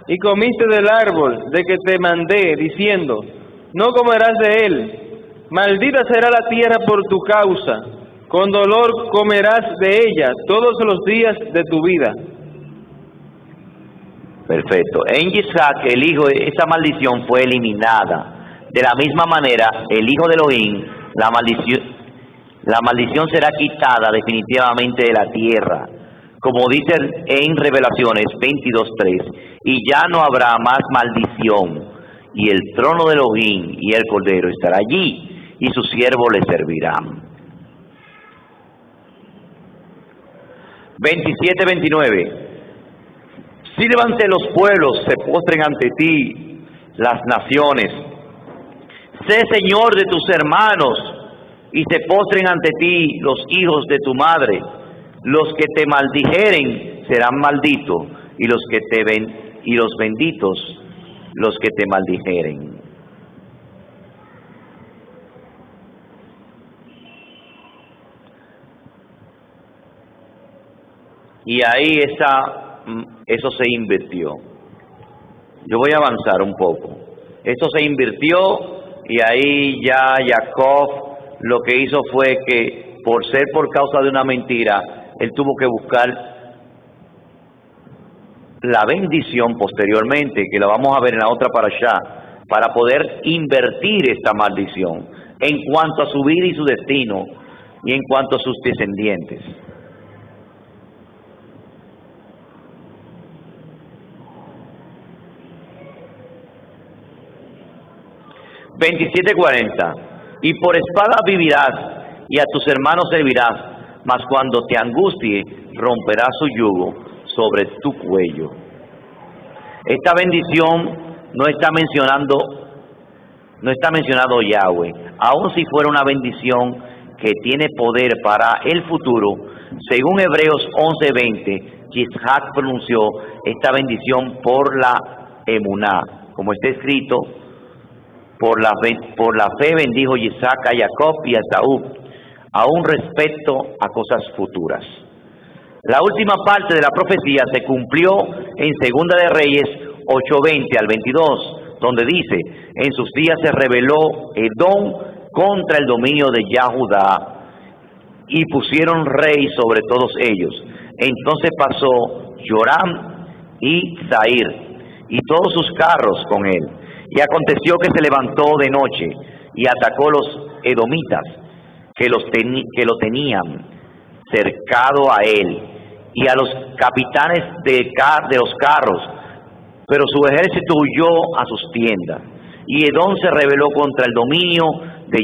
y comiste del árbol de que te mandé, diciendo, no comerás de él, maldita será la tierra por tu causa, con dolor comerás de ella todos los días de tu vida. Perfecto. En Isaac, el hijo, esa maldición fue eliminada. De la misma manera, el hijo de Elohim, la maldición será quitada definitivamente de la tierra, como dice en Revelaciones 22:3, y ya no habrá más maldición, y el trono de Elohim y el Cordero estará allí, y sus siervos le servirán. 27:29. Sírvanse los pueblos, se postren ante ti las naciones. Sé Señor de tus hermanos, y se postren ante ti los hijos de tu madre. Los que te maldijeren serán malditos, y los benditos los que te maldijeren. Y ahí eso se invirtió. Yo voy a avanzar un poco. Eso se invirtió, y ahí ya Jacob lo que hizo fue que, por causa de una mentira, él tuvo que buscar la bendición posteriormente, que la vamos a ver en la otra parashá, para poder invertir esta maldición en cuanto a su vida y su destino, y en cuanto a sus descendientes. (27:40) Y por espada vivirás, y a tus hermanos servirás, mas cuando te angustie, romperás su yugo sobre tu cuello. Esta bendición no está mencionado Yahweh, aun si fuera una bendición que tiene poder para el futuro. Según Hebreos 11:20, Yitzhak pronunció esta bendición por la emuná, como está escrito, por la fe bendijo Yitzhak a Jacob y a Esaú, aún respecto a cosas futuras. La última parte de la profecía se cumplió en Segunda de Reyes 8:20 al 22, donde dice, en sus días se rebeló Edom contra el dominio de Yahudá, y pusieron rey sobre todos ellos. Entonces pasó Joram y Zair, y todos sus carros con él. Y aconteció que se levantó de noche, y atacó los edomitas, que lo tenían cercado a él, y a los capitanes de los carros, pero su ejército huyó a sus tiendas. Y Edom se rebeló contra el dominio de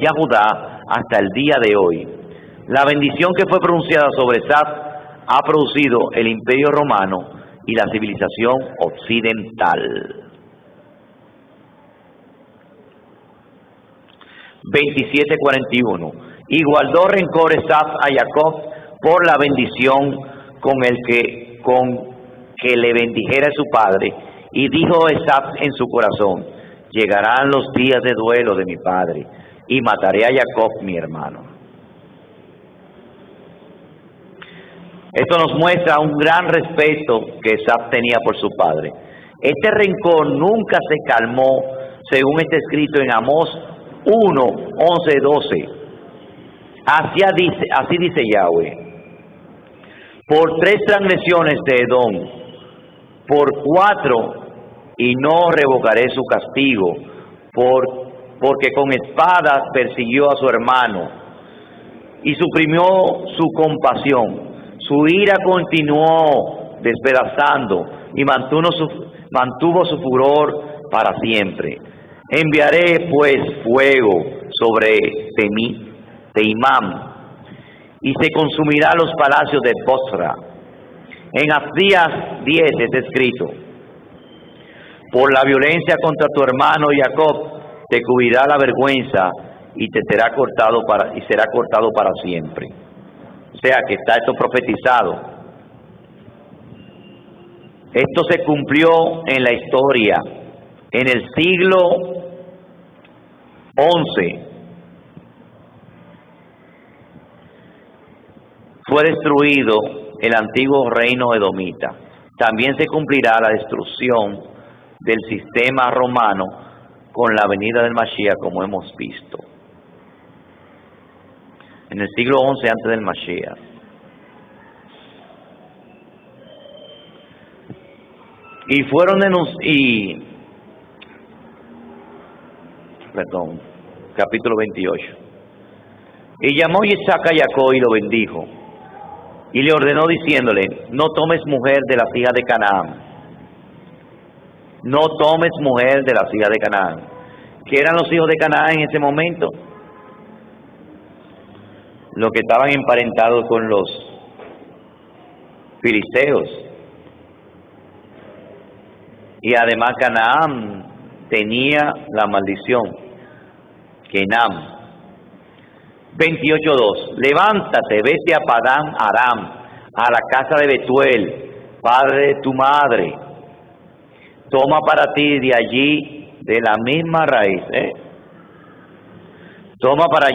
Yahudá hasta el día de hoy. La bendición que fue pronunciada sobre Saf ha producido el Imperio Romano y la civilización occidental. 27:41. Y guardó rencor Esaf a Jacob por la bendición con que le bendijera su padre, y dijo Esaf en su corazón, llegarán los días de duelo de mi padre, y mataré a Jacob mi hermano. Esto nos muestra un gran respeto que Esaf tenía por su padre. Este rencor nunca se calmó, según está escrito en Amós 1:11-12. Así dice Yahweh: por 3 transgresiones de Edom, por 4, y no revocaré su castigo, porque con espada persiguió a su hermano y suprimió su compasión. Su ira continuó despedazando y mantuvo su furor para siempre. Enviaré pues fuego sobre Teimam, y se consumirá los palacios de Bosra. En Abdías 10 es escrito: por la violencia contra tu hermano Jacob te cubrirá la vergüenza y será cortado para siempre. O sea que está esto profetizado. Esto se cumplió en la historia. En el siglo XI fue destruido el antiguo reino edomita. También se cumplirá la destrucción del sistema romano con la venida del Mashiach, como hemos visto. En el siglo XI antes del Mashiach. Y fueron capítulo 28. Y llamó Isaac a Jacob y lo bendijo, y le ordenó diciéndole: no tomes mujer de las hijas de Canaán. No tomes mujer de las hijas de Canaán. ¿Qué eran los hijos de Canaán en ese momento? Los que estaban emparentados con los filisteos. Y además Canaán tenía la maldición, Kenam. 28:2. Levántate, vete a Padán Aram, a la casa de Betuel, padre de tu madre. Toma para ti de allí, de la misma raíz, Toma para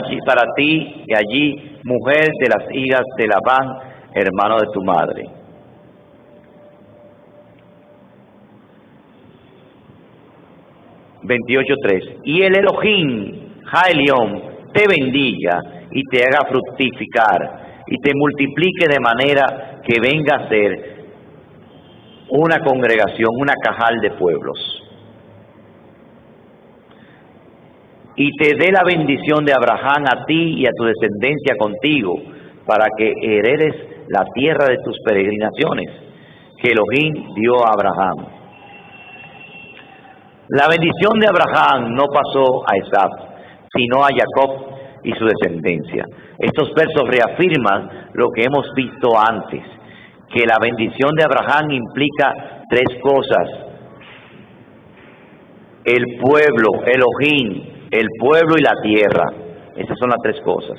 ti de allí mujer de las hijas de Labán, hermano de tu madre. (28:3) Y el Elohim, Jaelión, te bendiga y te haga fructificar y te multiplique de manera que venga a ser una congregación, una cajal de pueblos. Y te dé la bendición de Abraham a ti y a tu descendencia contigo, para que heredes la tierra de tus peregrinaciones, que Elohim dio a Abraham. La bendición de Abraham no pasó a Esaf, sino a Jacob y su descendencia. Estos versos reafirman lo que hemos visto antes, que la bendición de Abraham implica 3 cosas: el pueblo, Elohim, el pueblo y la tierra. Esas son las 3 cosas.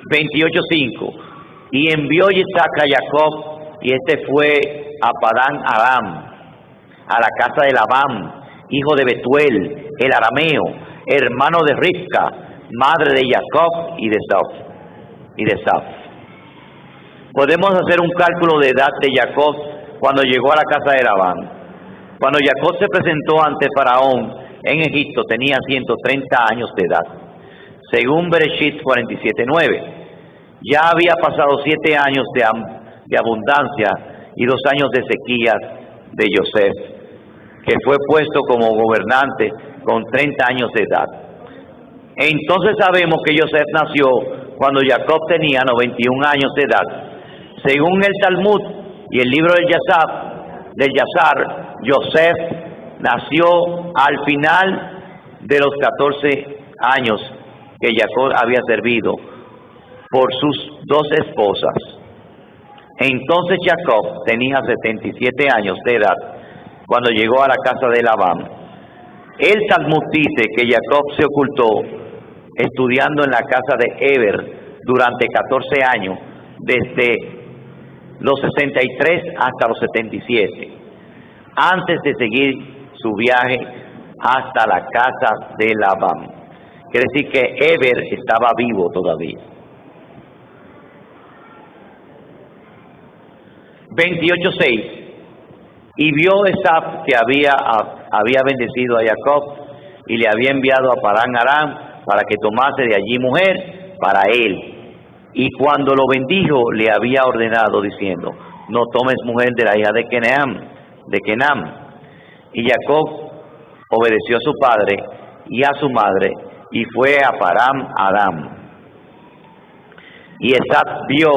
28:5. Y envió Isaac a Jacob, y fue a Padán Aram, a la casa de Labán, hijo de Betuel, el arameo, hermano de Rivka, madre de Jacob y de Esaf. Podemos hacer un cálculo de edad de Jacob cuando llegó a la casa de Labán. Cuando Jacob se presentó ante Faraón en Egipto, tenía 130 años de edad, según Bereshit 47:9. Ya había pasado 7 años de abundancia y 2 años de sequías de Yosef, que fue puesto como gobernante con 30 años de edad. Entonces sabemos que Yosef nació cuando Jacob tenía 91 años de edad. Según el Talmud y el libro del Yazar, Yosef nació al final de los 14 años que Jacob había servido por sus 2 esposas. Entonces Jacob tenía 77 años de edad cuando llegó a la casa de Labán. El Talmud dice que Jacob se ocultó estudiando en la casa de Eber durante 14 años, desde los 63 hasta los 77, antes de seguir su viaje hasta la casa de Labán. Quiere decir que Eber estaba vivo todavía. 28:6. Y vio Esaf que había bendecido a Jacob y le había enviado a Padán Aram para que tomase de allí mujer para él. Y cuando lo bendijo, le había ordenado diciendo: no tomes mujer de la hija de Kenam. Y Jacob obedeció a su padre y a su madre, y fue a Param Aram. Y Esab vio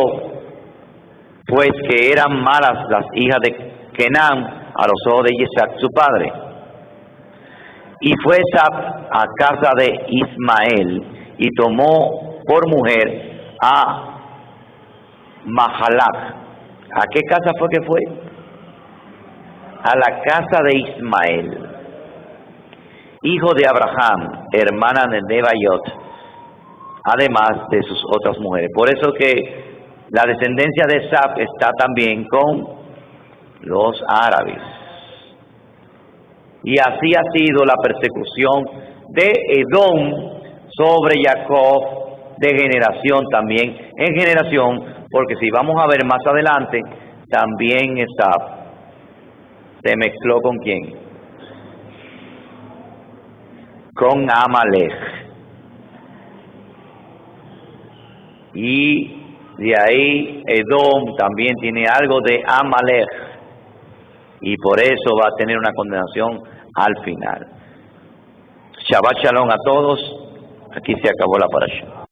pues que eran malas las hijas de Kenam a los ojos de Isaac su padre. Y fue Esab a casa de Ismael y tomó por mujer a Mahalat. ¿A qué casa fue que fue? A la casa de Ismael, hijo de Abraham, hermana de Nebaiot, además de sus otras mujeres. Por eso que la descendencia de Esab está también con los árabes. Y así ha sido la persecución de Edom sobre Jacob de generación también en generación, porque si vamos a ver más adelante, también Esab se mezcló ¿con quién? Con Amalek. Y de ahí Edom también tiene algo de Amalek, y por eso va a tener una condenación al final. Shabbat Shalom a todos. Aquí se acabó la parasha.